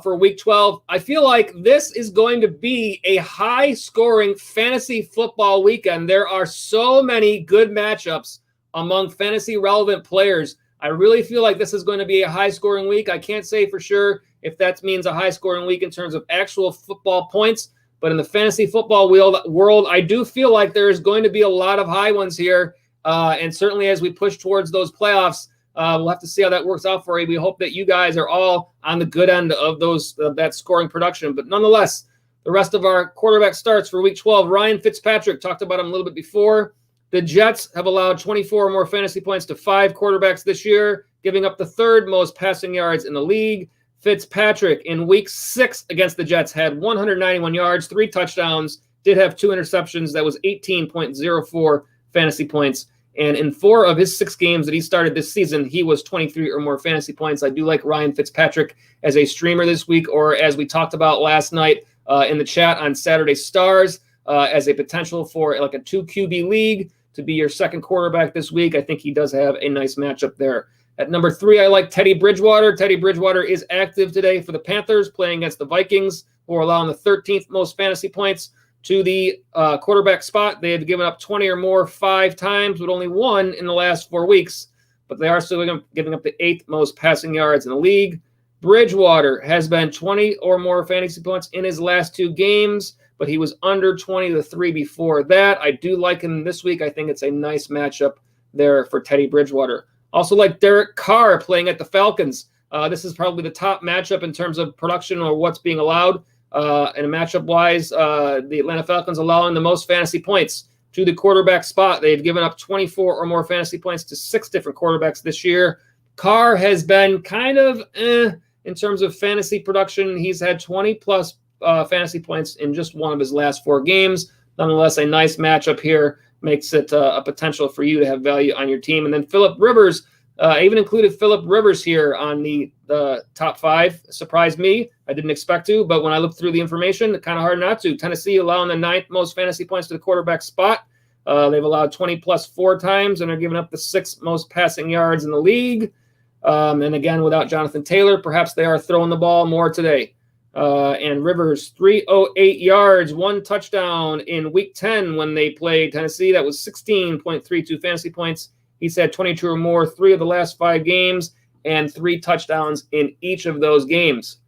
Speaker 2: for Week 12, I feel like this is going to be a high-scoring fantasy football weekend. There are so many good matchups among fantasy-relevant players. I really feel like this is going to be a high-scoring week. I can't say for sure if that means a high-scoring week in terms of actual football points, but in the fantasy football world, I do feel like there is going to be a lot of high ones here, and certainly as we push towards those playoffs, we'll have to see how that works out for you. We hope that you guys are all on the good end of that scoring production. But nonetheless, the rest of our quarterback starts for Week 12. Ryan Fitzpatrick, talked about him a little bit before. The Jets have allowed 24 or more fantasy points to 5 quarterbacks this year, giving up the 3rd most passing yards in the league. Fitzpatrick in Week 6 against the Jets had 191 yards, 3 touchdowns, did have 2 interceptions. That was 18.04 fantasy points. And in 4 of his 6 games that he started this season, he was 23 or more fantasy points. I do like Ryan Fitzpatrick as a streamer this week, or as we talked about last night in the chat on Saturday Stars, as a potential for like a 2 QB league to be your second quarterback this week. I think he does have a nice matchup there. At number 3, I like Teddy Bridgewater. Teddy Bridgewater is active today for the Panthers, playing against the Vikings, who are allowing the 13th most fantasy points to the quarterback spot. They have given up 20 or more 5 times, but only 1 in the last 4 weeks. But they are still giving up the 8th most passing yards in the league. Bridgewater has been 20 or more fantasy points in his last 2 games, but he was under 20 the 3 before that. I do like him this week. I think it's a nice matchup there for Teddy Bridgewater. Also like Derek Carr playing at the Falcons. This is probably the top matchup in terms of production or what's being allowed. And matchup-wise, the Atlanta Falcons allowing the most fantasy points to the quarterback spot. They've given up 24 or more fantasy points to 6 different quarterbacks this year. Carr has been kind of in terms of fantasy production. He's had 20-plus fantasy points in just 1 of his last 4 games. Nonetheless, a nice matchup here makes it a potential for you to have value on your team. And then Phillip Rivers, I even included Phillip Rivers here on the top 5. Surprised me. I didn't expect to, but when I looked through the information, it's kind of hard not to. Tennessee allowing the 9th most fantasy points to the quarterback spot. They've allowed 20-plus 4 times, and they're giving up the 6th most passing yards in the league. And again, without Jonathan Taylor, perhaps they are throwing the ball more today. And Rivers, 308 yards, 1 touchdown in Week 10 when they played Tennessee. That was 16.32 fantasy points. He's had 22 or more 3 of the last 5 games and 3 touchdowns in each of those games.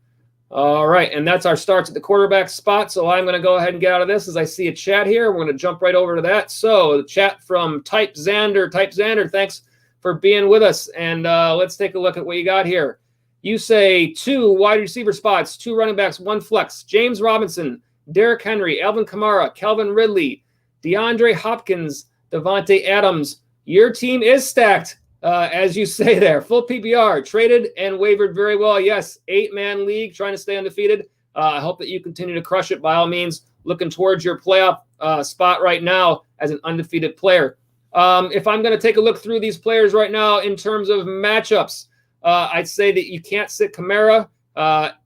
Speaker 2: All right, and that's our starts at the quarterback spot. So I'm going to go ahead and get out of this as I see a chat here. We're going to jump right over to that. So the chat from Type Xander. Type Xander, thanks for being with us. And let's take a look at what you got here. You say 2 wide receiver spots, 2 running backs, 1 flex. James Robinson, Derrick Henry, Alvin Kamara, Calvin Ridley, DeAndre Hopkins, Devontae Adams. Your team is stacked, as you say there. Full PPR, traded and wavered very well. Yes, 8-man league, trying to stay undefeated. I hope that you continue to crush it by all means. Looking towards your playoff spot right now as an undefeated player. If I'm going to take a look through these players right now in terms of matchups, I'd say that you can't sit Kamara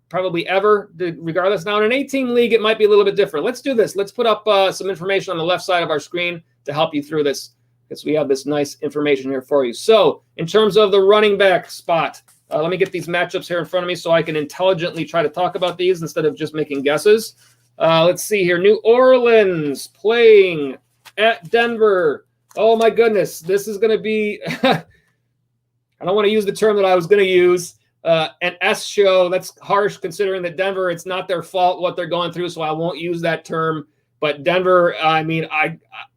Speaker 2: probably ever, regardless. Now, in an 18 league, it might be a little bit different. Let's do this. Let's put up some information on the left side of our screen to help you through this, because we have this nice information here for you. So in terms of the running back spot, let me get these matchups here in front of me so I can intelligently try to talk about these instead of just making guesses. Let's see here. New Orleans playing at Denver. Oh my goodness, this is going to be, I don't want to use the term that I was going to use, an S show. That's harsh considering that Denver, it's not their fault what they're going through, so I won't use that term. But Denver, I mean,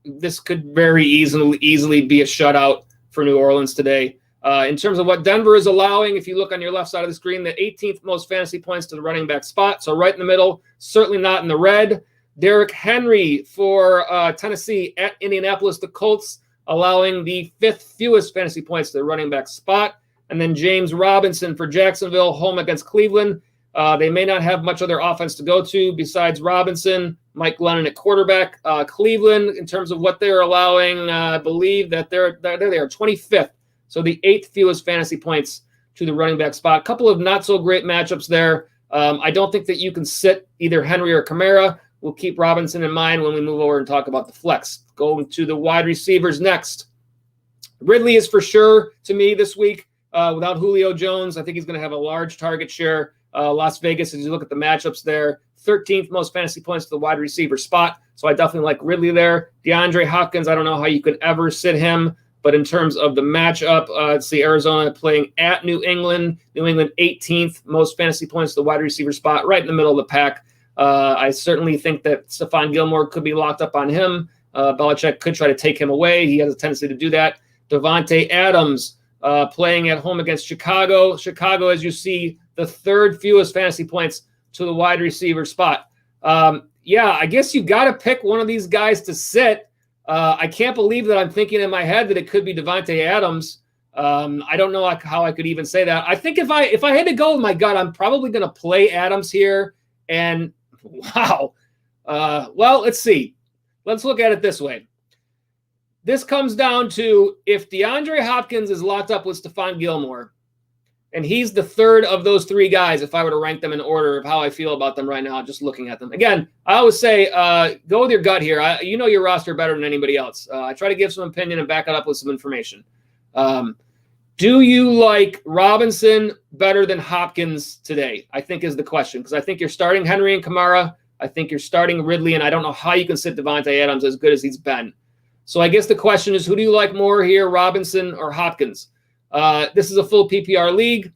Speaker 2: this could very easily be a shutout for New Orleans today. In terms of what Denver is allowing, if you look on your left side of the screen, the 18th most fantasy points to the running back spot. So right in the middle, certainly not in the red. Derrick Henry for Tennessee at Indianapolis, the Colts, allowing the 5th fewest fantasy points to the running back spot. And then James Robinson for Jacksonville, home against Cleveland. They may not have much other offense to go to besides Robinson, Mike Glennon at quarterback. Cleveland, in terms of what they're allowing, I believe that they are 25th. So the 8th fewest fantasy points to the running back spot. A couple of not so great matchups there. I don't think that you can sit either Henry or Kamara. We'll keep Robinson in mind when we move over and talk about the flex. Going to the wide receivers next. Ridley is for sure to me this week. Without Julio Jones, I think he's going to have a large target share. Las Vegas, as you look at the matchups there, 13th most fantasy points to the wide receiver spot. So I definitely like Ridley there. DeAndre Hopkins, I don't know how you could ever sit him. But in terms of the matchup, let's see, Arizona playing at New England. New England 18th most fantasy points to the wide receiver spot, right in the middle of the pack. I certainly think that Stephon Gilmore could be locked up on him. Belichick could try to take him away. He has a tendency to do that. Devontae Adams playing at home against Chicago. Chicago, as you see, the 3rd fewest fantasy points to the wide receiver spot. Yeah, I guess you got to pick one of these guys to sit. I can't believe that I'm thinking in my head that it could be Devontae Adams. I don't know how I could even say that. I think if I had to go with my gut, I'm probably going to play Adams here. And wow. Well, let's see. Let's look at it this way. This comes down to if DeAndre Hopkins is locked up with Stephon Gilmore, and he's the 3rd of those 3 guys, if I were to rank them in order of how I feel about them right now, just looking at them. Again, I always say, go with your gut here. You know your roster better than anybody else. I try to give some opinion and back it up with some information. Do you like Robinson better than Hopkins today? I think is the question, because I think you're starting Henry and Kamara. I think you're starting Ridley, and I don't know how you can sit Devontae Adams as good as he's been. So I guess the question is, who do you like more here, Robinson or Hopkins? This is a full PPR league.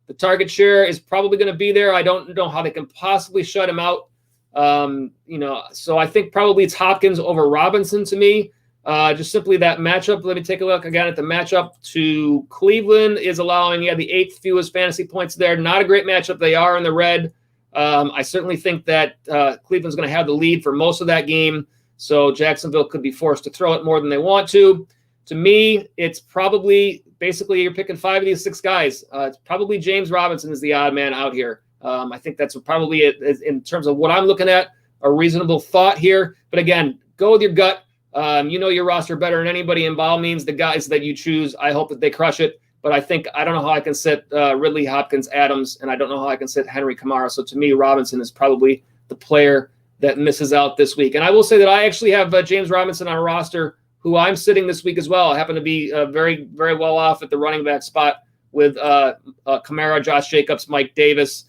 Speaker 2: The target share is probably going to be there. I don't know how they can possibly shut him out. So I think probably it's Hopkins over Robinson to me. Just simply that matchup. Let me take a look again at the matchup to Cleveland is allowing the 8th fewest fantasy points there. Not a great matchup. They are in the red. I certainly think that Cleveland's going to have the lead for most of that game. So Jacksonville could be forced to throw it more than they want to. To me, it's probably basically you're picking 5 of these 6 guys. It's probably James Robinson is the odd man out here. I think that's probably it in terms of what I'm looking at, a reasonable thought here. But again, go with your gut. You know your roster better than anybody, and by all means, the guys that you choose, I hope that they crush it. But I don't know how I can sit Ridley, Hopkins, Adams, and I don't know how I can sit Henry, Kamara. So to me, Robinson is probably the player that misses out this week. And I will say that I actually have James Robinson on a roster who I'm sitting this week as well. I happen to be very, very well off at the running back spot with Kamara, Josh Jacobs, Mike Davis.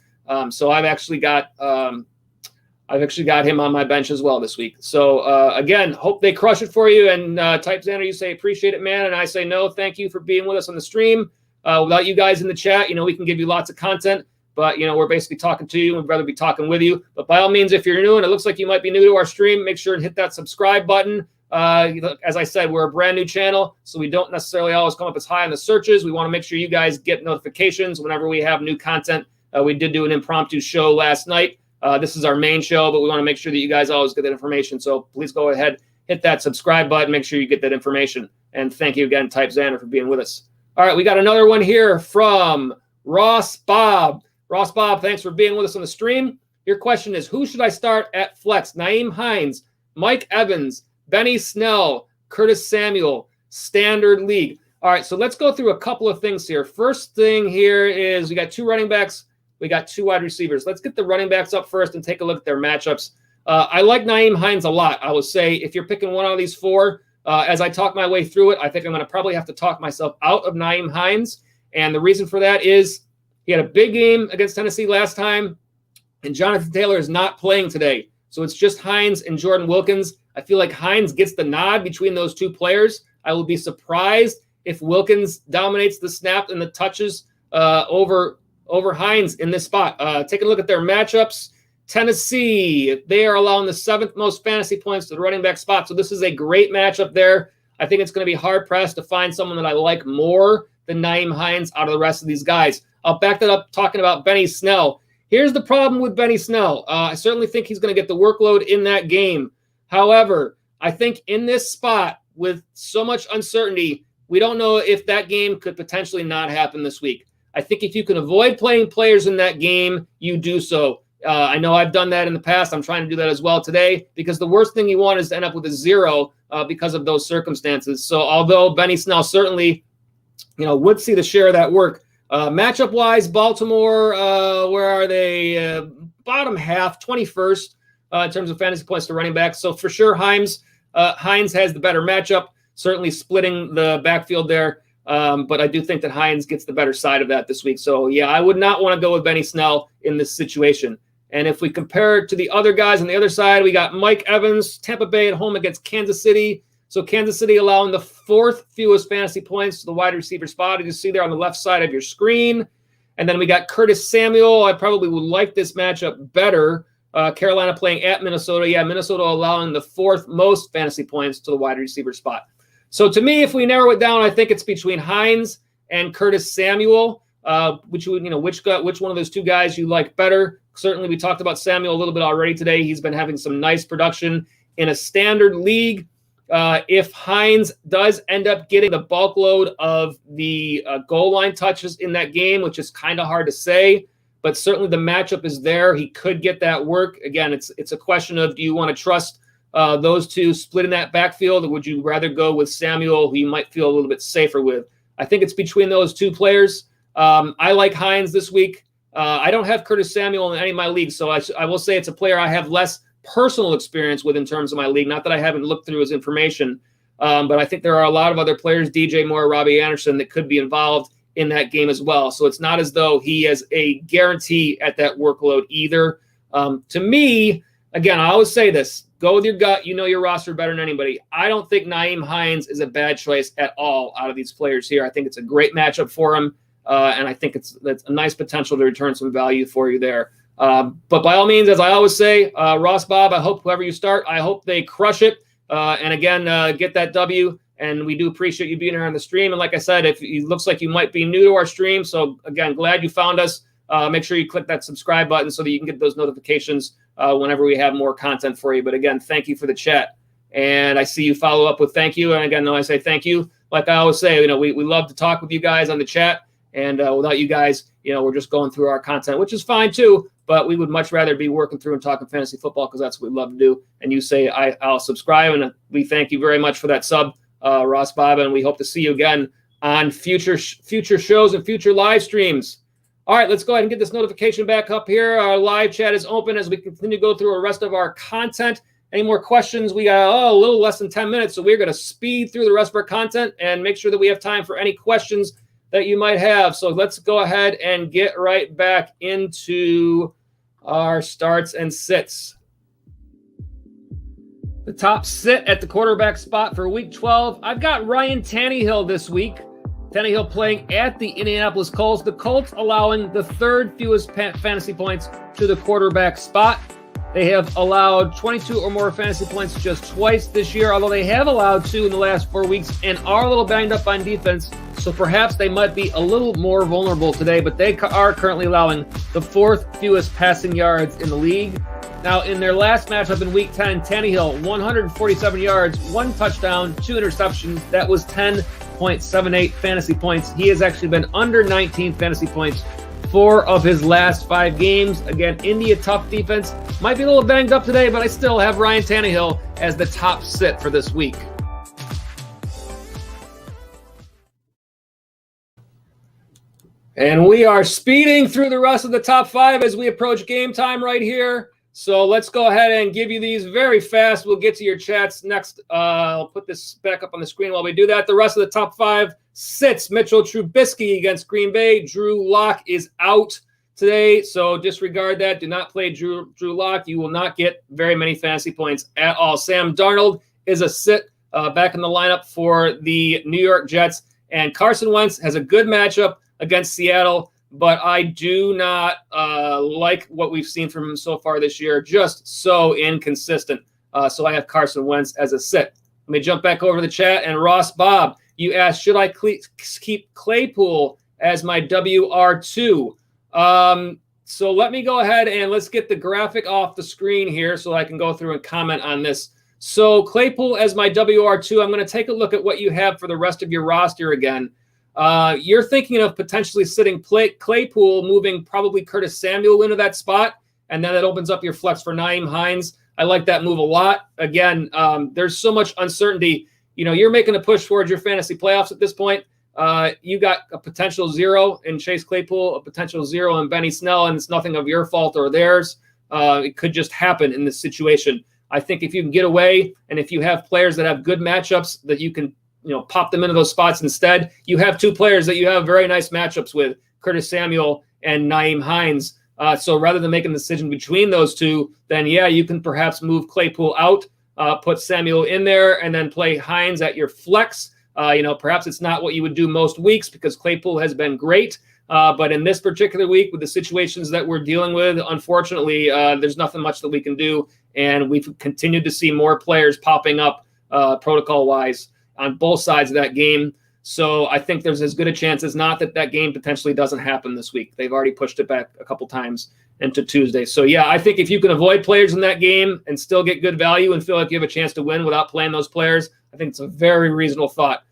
Speaker 2: So I've actually got him on my bench as well this week. So again, hope they crush it for you. And Type Xander, you say appreciate it, man, and I say no, thank you for being with us on the stream. Without you guys in the chat, we can give you lots of content, but we're basically talking to you. We'd rather be talking with you. But by all means, if you're new and it looks like you might be new to our stream, make sure and hit that subscribe button. As I said, we're a brand new channel, so we don't necessarily always come up as high in the searches. We want to make sure you guys get notifications whenever we have new content. We did do an impromptu show last night. This is our main show, but we want to make sure that you guys always get that information. So please go ahead, hit that subscribe button, make sure you get that information. And thank you again, Type Xander, for being with us. All right, we got another one here from Ross Bob. Ross Bob, thanks for being with us on the stream. Your question is, who should I start at flex? Nyheim Hines, Mike Evans, Benny Snell, Curtis Samuel, standard league. All right, so let's go through a couple of things here. First thing here is we got 2 running backs. We got 2 wide receivers. Let's get the running backs up first and take a look at their matchups. I like Nyheim Hines a lot. I will say if you're picking one out of these 4, as I talk my way through it, I think I'm going to probably have to talk myself out of Nyheim Hines. And the reason for that is he had a big game against Tennessee last time, and Jonathan Taylor is not playing today. So it's just Hines and Jordan Wilkins. I feel like Hines gets the nod between those two players. I will be surprised if Wilkins dominates the snap and the touches over Hines in this spot. Take a look at their matchups. Tennessee, they are allowing the 7th most fantasy points to the running back spot. So this is a great matchup there. I think it's going to be hard-pressed to find someone that I like more than Nyheim Hines out of the rest of these guys. I'll back that up talking about Benny Snell. Here's the problem with Benny Snell. I certainly think he's going to get the workload in that game. However, I think in this spot with so much uncertainty, we don't know if that game could potentially not happen this week. I think if you can avoid playing players in that game, you do so. I know I've done that in the past. I'm trying to do that as well today because the worst thing you want is to end up with a 0 because of those circumstances. So although Benny Snell certainly, would see the share of that work, matchup-wise, Baltimore, where are they? Bottom half, 21st in terms of fantasy points to running back. So for sure, Hines has the better matchup, certainly splitting the backfield there. But I do think that Hines gets the better side of that this week. So, yeah, I would not want to go with Benny Snell in this situation. And if we compare it to the other guys on the other side, we got Mike Evans, Tampa Bay at home against Kansas City. So Kansas City allowing the 4th fewest fantasy points to the wide receiver spot. You see there on the left side of your screen. And then we got Curtis Samuel. I probably would like this matchup better. Carolina playing at Minnesota. Yeah, Minnesota allowing the 4th most fantasy points to the wide receiver spot. So to me, if we narrow it down, I think it's between Hines and Curtis Samuel. Which one of those two guys you like better? Certainly, we talked about Samuel a little bit already today. He's been having some nice production in a standard league. If Hines does end up getting the bulk load of the goal line touches in that game, which is kind of hard to say, but certainly the matchup is there. He could get that work. Again, it's a question of, do you want to trust those two split in that backfield, or would you rather go with Samuel, who you might feel a little bit safer with? I think it's between those two players. I like Hines this week. I don't have Curtis Samuel in any of my leagues, so I will say it's a player I have less personal experience with in terms of my league. Not that I haven't looked through his information, but I think there are a lot of other players, DJ Moore, Robbie Anderson, that could be involved in that game as well. So it's not as though he has a guarantee at that workload either. To me, again, I always say this, go with your gut. You know your roster better than anybody. I don't think Nyheim Hines is a bad choice at all out of these players here. I think it's a great matchup for him, and I think that's a nice potential to return some value for you there. But by all means, as I always say, Ross, Bob, I hope whoever you start, I hope they crush it. And again, get that W. And we do appreciate you being here on the stream. And like I said, if it looks like you might be new to our stream, so again, glad you found us. Make sure you click that subscribe button so that you can get those notifications whenever we have more content for you. But again, thank you for the chat. And I see you follow up with thank you. And again, I say thank you. Like I always say, we love to talk with you guys on the chat. And without you guys, we're just going through our content, which is fine too. But we would much rather be working through and talking fantasy football because that's what we love to do. And you say, I'll subscribe. And we thank you very much for that sub, Ross Bob. And we hope to see you again on future shows and future live streams. All right, let's go ahead and get this notification back up here. Our live chat is open as we continue to go through the rest of our content. Any more questions? We got a little less than 10 minutes, so we're going to speed through the rest of our content and make sure that we have time for any questions that you might have. So let's go ahead and get right back into our starts and sits. The top sit at the quarterback spot for week 12. I've got Ryan Tannehill this week. Tannehill playing at the Indianapolis Colts. The Colts allowing the 3rd fewest fantasy points to the quarterback spot. They have allowed 22 or more fantasy points just twice this year, although they have allowed 2 in the last 4 weeks and are a little banged up on defense. So perhaps they might be a little more vulnerable today, but they are currently allowing the 4th fewest passing yards in the league. Now, in their last matchup in Week 10, Tannehill, 147 yards, 1 touchdown, 2 interceptions. That was 10.78 fantasy points. He has actually been under 19 fantasy points 4 of his last 5 games. Again, Indy, tough defense. Might be a little banged up today, but I still have Ryan Tannehill as the top sit for this week. And we are speeding through the rest of the top 5 as we approach game time right here. So let's go ahead and give you these very fast. We'll get to your chats next. I'll put this back up on the screen while we do that. The rest of the top 5 sits. Mitchell Trubisky against Green Bay. Drew Lock is out. today, so disregard that. Do not play Drew Lock. You will not get very many fantasy points at all. Sam Darnold is a sit back in the lineup for the New York Jets, and Carson Wentz has a good matchup against Seattle, but I do not like what we've seen from him so far this year. Just so inconsistent. So I have Carson Wentz as a sit. Let me jump back over to the chat. And Ross Bob, you asked, should I keep Claypool as my WR2? So let me go ahead and let's get the graphic off the screen here so I can go through and comment on this. So Claypool as my WR2, I'm going to take a look at what you have for the rest of your roster again. You're thinking of potentially sitting Claypool, moving probably Curtis Samuel into that spot, and then that opens up your flex for Nyheim Hines. I like that move a lot. Again, there's so much uncertainty. You know, you're making a push towards your fantasy playoffs at this point. You got a potential 0 in Chase Claypool, a potential 0 in Benny Snell, and it's nothing of your fault or theirs. It could just happen in this situation. I think if you can get away, and if you have players that have good matchups that you can, pop them into those spots instead, you have 2 players that you have very nice matchups with, Curtis Samuel and Nyheim Hines. So rather than making a decision between those 2, then yeah, you can perhaps move Claypool out, put Samuel in there, and then play Hines at your flex. Perhaps it's not what you would do most weeks because Claypool has been great. But in this particular week, with the situations that we're dealing with, unfortunately, there's nothing much that we can do. And we've continued to see more players popping up protocol-wise on both sides of that game. So I think there's as good a chance as not that game potentially doesn't happen this week. They've already pushed it back a couple times into Tuesday. So, yeah, I think if you can avoid players in that game and still get good value and feel like you have a chance to win without playing those players, I think it's a very reasonable thought.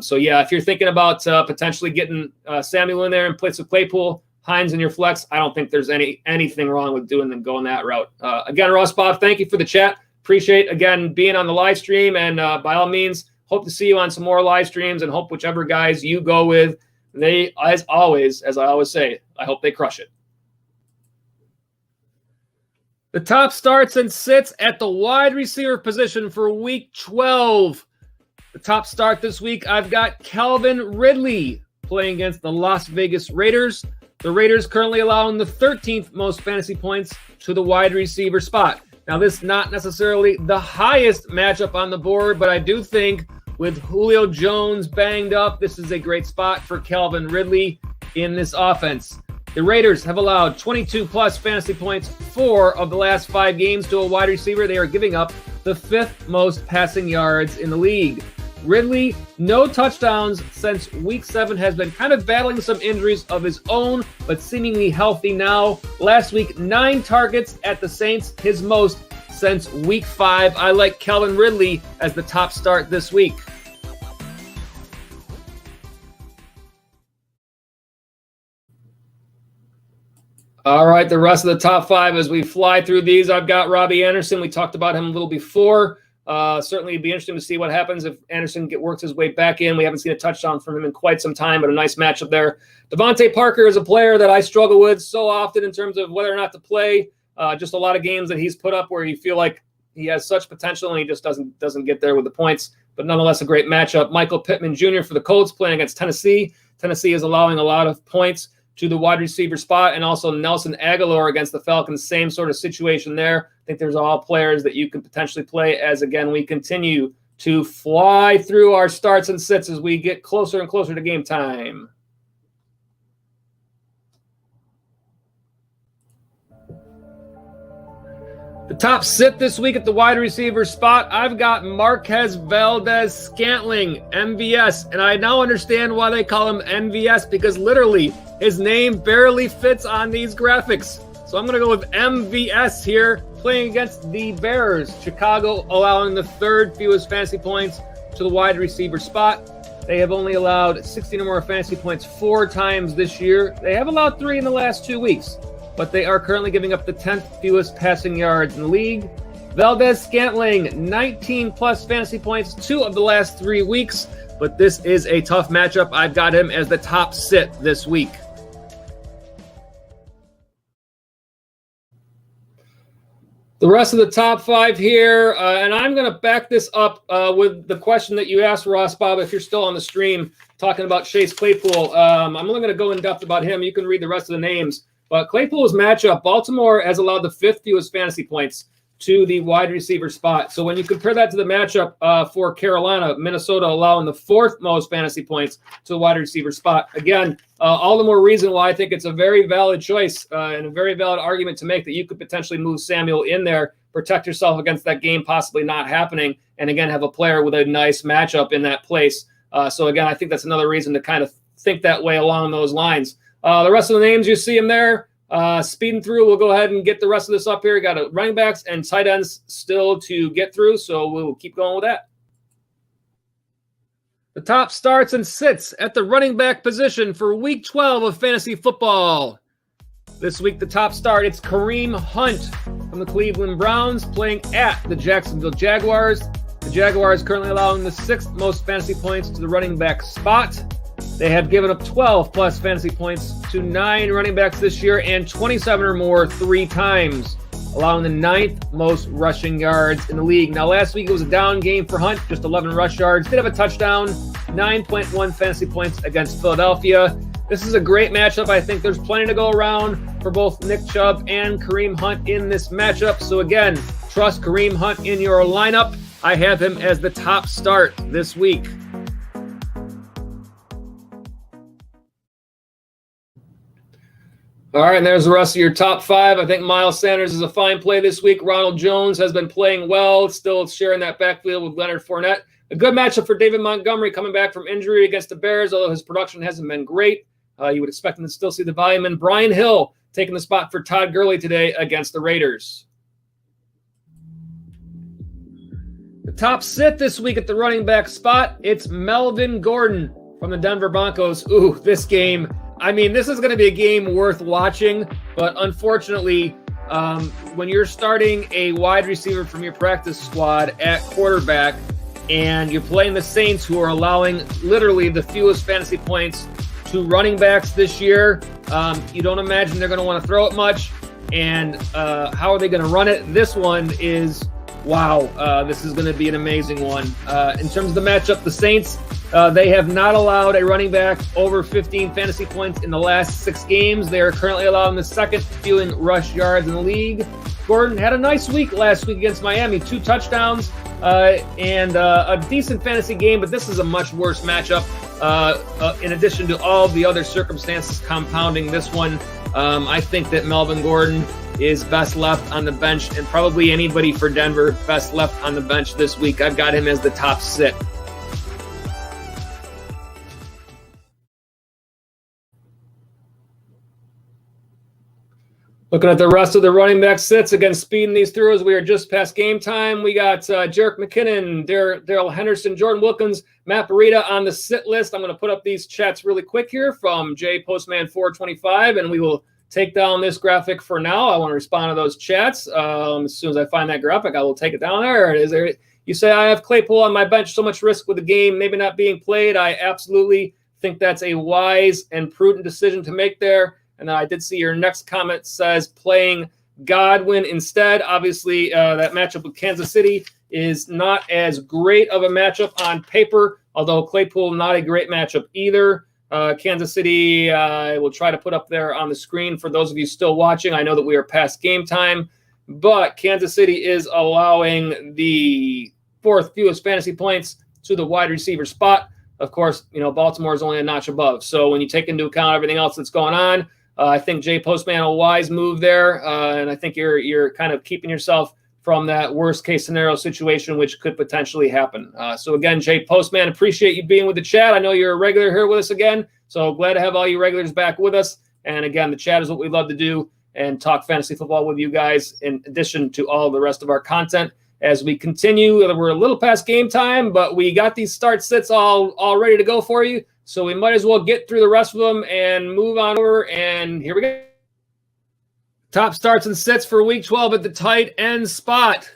Speaker 2: So, yeah, if you're thinking about potentially getting Samuel in there in place of Claypool, Hines in your flex, I don't think there's anything wrong with going that route. Again, Ross Bob, thank you for the chat. Appreciate, again, being on the live stream. And by all means, hope to see you on some more live streams and hope whichever guys you go with, they, as always, as I always say, I hope they crush it. The top starts and sits at the wide receiver position for week 12. The top start this week, I've got Calvin Ridley playing against the Las Vegas Raiders. The Raiders currently allowing the 13th most fantasy points to the wide receiver spot. Now, this is not necessarily the highest matchup on the board, but I do think with Julio Jones banged up, this is a great spot for Calvin Ridley in this offense. The Raiders have allowed 22-plus fantasy points 4 of the last 5 games to a wide receiver. They are giving up the 5th most passing yards in the league. Ridley, no touchdowns since week 7, has been kind of battling some injuries of his own, but seemingly healthy now. Last week, 9 targets at the Saints, his most since week 5. I like Calvin Ridley as the top start this week. All right, the rest of the top 5 as we fly through these. I've got Robbie Anderson. We talked about him a little before. Certainly it'd be interesting to see what happens if Anderson works his way back in. We haven't seen a touchdown from him in quite some time, but a nice matchup there. Devontae Parker is a player that I struggle with so often in terms of whether or not to play. Just a lot of games that he's put up where you feel like he has such potential and he just doesn't get there with the points. But nonetheless, a great matchup. Michael Pittman Jr. for the Colts playing against Tennessee. Tennessee is allowing a lot of points to the wide receiver spot, and also Nelson Aguilar against the Falcons. Same sort of situation there. I think there's all players that you can potentially play as, again, we continue to fly through our starts and sits as we get closer and closer to game time. The top sit this week at the wide receiver spot, I've got Marquez Valdez-Scantling, MVS, and I now understand why they call him MVS, because literally his name barely fits on these graphics. So I'm going to go with MVS here, playing against the Bears. Chicago allowing the 3rd fewest fantasy points to the wide receiver spot. They have only allowed 16 or more fantasy points 4 times this year. They have allowed 3 in the last 2 weeks, but they are currently giving up the 10th fewest passing yards in the league. Valdez-Scantling, 19-plus fantasy points 2 of the last 3 weeks, but this is a tough matchup. I've got him as the top sit this week. The rest of the top 5 here, and I'm going to back this up with the question that you asked, Ross Bob, if you're still on the stream, talking about Chase Claypool. I'm only going to go in depth about him. You can read the rest of the names. But Claypool's matchup, Baltimore has allowed the 5th fewest fantasy points to the wide receiver spot. So when you compare that to the matchup for Carolina, Minnesota allowing the 4th most fantasy points to the wide receiver spot. Again, all the more reason why I think it's a very valid choice and a very valid argument to make that you could potentially move Samuel in there, protect yourself against that game possibly not happening, and again, have a player with a nice matchup in that place. So again, I think that's another reason to kind of think that way along those lines. The rest of the names you see them there, speeding through. We'll go ahead and get the rest of this up here. Got running backs and tight ends still to get through, so we'll keep going with that. The top starts and sits at the running back position for Week 12 of fantasy football. This week, the top start, it's Kareem Hunt from the Cleveland Browns playing at the Jacksonville Jaguars. The Jaguars currently allowing the 6th most fantasy points to the running back spot. They have given up 12-plus fantasy points to 9 running backs this year and 27 or more 3 times, allowing the 9th most rushing yards in the league. Now, last week it was a down game for Hunt, just 11 rush yards. Did have a touchdown, 9.1 fantasy points against Philadelphia. This is a great matchup. I think there's plenty to go around for both Nick Chubb and Kareem Hunt in this matchup. So again, trust Kareem Hunt in your lineup. I have him as the top start this week. All right, and there's the rest of your top 5. I think Miles Sanders is a fine play this week. Ronald Jones has been playing well, still sharing that backfield with Leonard Fournette. A good matchup for David Montgomery coming back from injury against the Bears, although his production hasn't been great. You would expect him to still see the volume. And Brian Hill taking the spot for Todd Gurley today against the Raiders. The top sit this week at the running back spot, it's Melvin Gordon from the Denver Broncos. Ooh, this game. I mean, this is going to be a game worth watching, but unfortunately, when you're starting a wide receiver from your practice squad at quarterback and you're playing the Saints, who are allowing literally the fewest fantasy points to running backs this year, you don't imagine they're going to want to throw it much. And how are they going to run it? This one is, wow, this is going to be an amazing one. In terms of the matchup, the Saints, they have not allowed a running back over 15 fantasy points in the last 6 games. They are currently allowing the 2nd fewest rush yards in the league. Gordon had a nice week last week against Miami, 2 touchdowns and a decent fantasy game, but this is a much worse matchup in addition to all the other circumstances compounding this one. I think that Melvin Gordon is best left on the bench, and probably anybody for Denver best left on the bench this week. I've got him as the top sit. Looking at the rest of the running back sits, again, speeding these through as we are just past game time. We got Jerick McKinnon, Darrell Henderson, Jordan Wilkins, Matt Breida on the sit list. I'm going to put up these chats really quick here from J Postman 425, and we will take down this graphic for now. I want to respond to those chats. As soon as I find that graphic, I will take it down there. Is there? You say, I have Claypool on my bench, so much risk with the game maybe not being played. I absolutely think that's a wise and prudent decision to make there. And then I did see your next comment says playing Godwin instead. Obviously, that matchup with Kansas City is not as great of a matchup on paper, although Claypool not a great matchup either. Kansas City, I will try to put up there on the screen for those of you still watching. I know that we are past game time, but Kansas City is allowing the 4th fewest fantasy points to the wide receiver spot. Of course, Baltimore is only a notch above. So when you take into account everything else that's going on, I think Jay Postman, a wise move there, and I think you're kind of keeping yourself from that worst case scenario situation, which could potentially happen. So again, Jay Postman, appreciate you being with the chat. I know you're a regular here with us again, so glad to have all you regulars back with us. And again, the chat is what we love to do and talk fantasy football with you guys in addition to all the rest of our content. As we continue, we're a little past game time, but we got these start sits all ready to go for you. So we might as well get through the rest of them and move on over. And here we go. Top starts and sits for Week 12 at the tight end spot.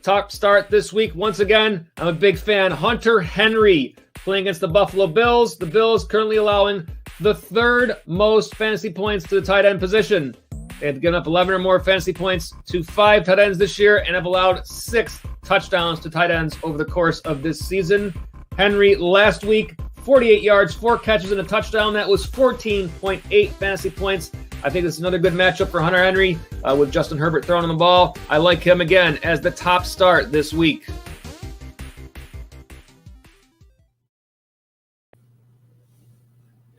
Speaker 2: Top start this week, once again, I'm a big fan. Hunter Henry playing against the Buffalo Bills. The Bills currently allowing the 3rd most fantasy points to the tight end position. They have given up 11 or more fantasy points to 5 tight ends this year and have allowed 6 touchdowns to tight ends over the course of this season. Henry last week, 48 yards, 4 catches, and a touchdown. That was 14.8 fantasy points. I think this is another good matchup for Hunter Henry with Justin Herbert throwing the ball. I like him again as the top start this week.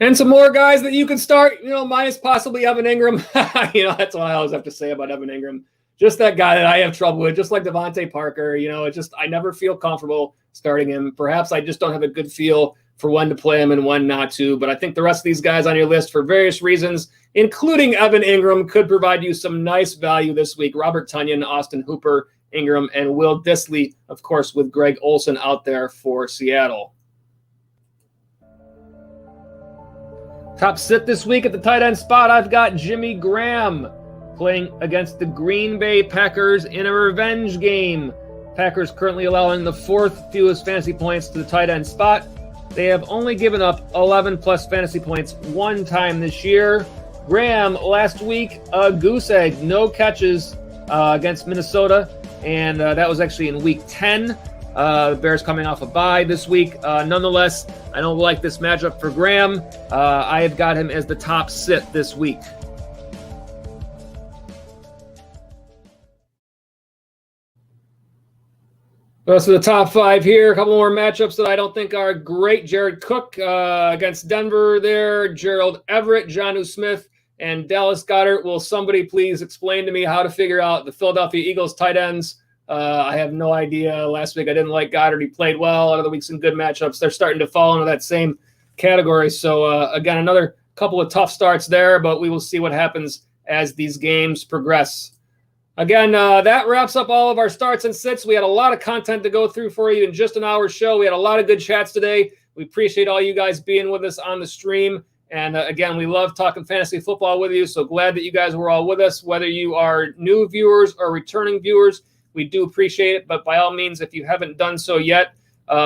Speaker 2: And some more guys that you can start, minus possibly Evan Ingram. That's what I always have to say about Evan Ingram. Just that guy that I have trouble with, just like Devontae Parker. I never feel comfortable starting him. Perhaps I just don't have a good feel for when to play him and when not to. But I think the rest of these guys on your list, for various reasons, including Evan Ingram, could provide you some nice value this week. Robert Tonyan, Austin Hooper, Ingram, and Will Dissly, of course, with Greg Olsen out there for Seattle. Top sit this week at the tight end spot, I've got Jimmy Graham playing against the Green Bay Packers in a revenge game. Packers currently allowing the fourth fewest fantasy points to the tight end spot. They have only given up 11 plus fantasy points one time this year. Graham last week, a goose egg, no catches against Minnesota, and that was actually in week 10. The Bears coming off a bye this week. Nonetheless, I don't like this matchup for Graham. I have got him as the top sit this week. So the top five here, a couple more matchups that I don't think are great. Jared Cook against Denver there. Gerald Everett, Jonnu Smith, and Dallas Goedert. Will somebody please explain to me how to figure out the Philadelphia Eagles tight ends? I have no idea. Last week I didn't like Goddard. He played well. Other weeks some good matchups. They're starting to fall into that same category. So, again, another couple of tough starts there, but we will see what happens as these games progress. Again, that wraps up all of our starts and sits. We had a lot of content to go through for you in just an hour show. We had a lot of good chats today. We appreciate all you guys being with us on the stream. And again, we love talking fantasy football with you. So glad that you guys were all with us, whether you are new viewers or returning viewers. We do appreciate it. But by all means, if you haven't done so yet,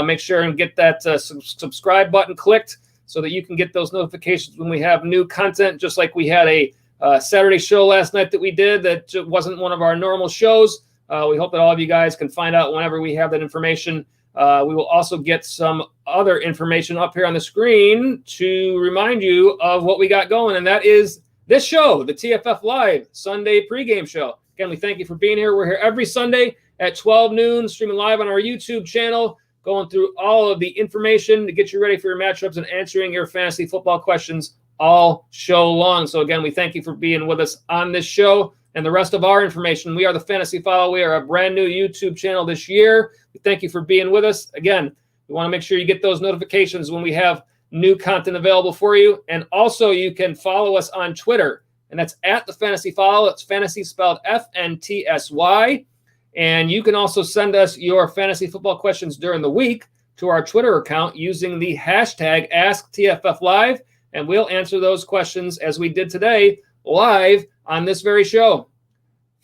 Speaker 2: make sure and get that subscribe button clicked so that you can get those notifications when we have new content, just like we had a Saturday show last night that we did that wasn't one of our normal shows. We hope that all of you guys can find out whenever we have that information. We will also get some other information up here on the screen to remind you of what we got going, and that is this show, the TFF Live Sunday Pregame Show. Again, we thank you for being here. We're here every Sunday at 12 noon, streaming live on our YouTube channel, going through all of the information to get you ready for your matchups and answering your fantasy football questions all show long. So again, we thank you for being with us on this show and the rest of our information. We are the Fantasy Follow. We are a brand new YouTube channel this year. We thank you for being with us. Again, we want to make sure you get those notifications when we have new content available for you. And also you can follow us on Twitter, and that's at the Fantasy Follow. It's fantasy spelled FNTSY. And you can also send us your fantasy football questions during the week to our Twitter account using the hashtag AskTFFLive. And we'll answer those questions as we did today live on this very show.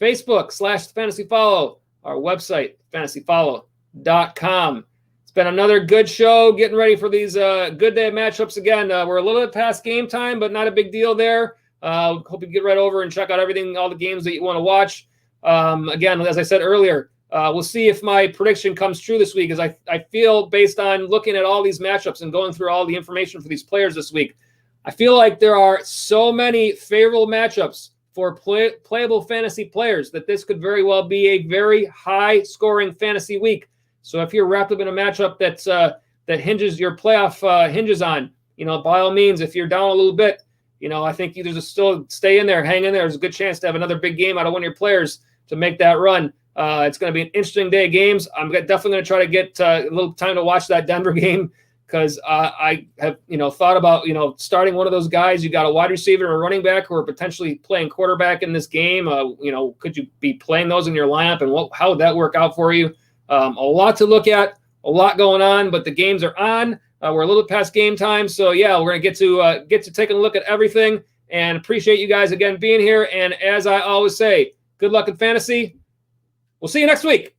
Speaker 2: Facebook/FantasyFollow, our website, fantasyfollow.com. It's been another good show, getting ready for these good day matchups again. We're a little bit past game time, but not a big deal there. Hope you get right over and check out everything, all the games that you want to watch. Again, as I said earlier, we'll see if my prediction comes true this week, as I feel, based on looking at all these matchups and going through all the information for these players this week, I feel like there are so many favorable matchups for playable fantasy players that this could very well be a very high-scoring fantasy week. So if you're wrapped up in a matchup that hinges your playoff hinges on, by all means, if you're down a little bit, I think you just still stay in there, hang in there. There's a good chance to have another big game out of one of your players to make that run. It's going to be an interesting day of games. I'm definitely going to try to get a little time to watch that Denver game, because I have, thought about, starting one of those guys. You got a wide receiver and a running back who are potentially playing quarterback in this game. Could you be playing those in your lineup, and how would that work out for you? A lot to look at, a lot going on, but the games are on. We're a little bit past game time. So yeah, we're going to get to taking a look at everything, and appreciate you guys again being here. And as I always say, good luck in fantasy. We'll see you next week.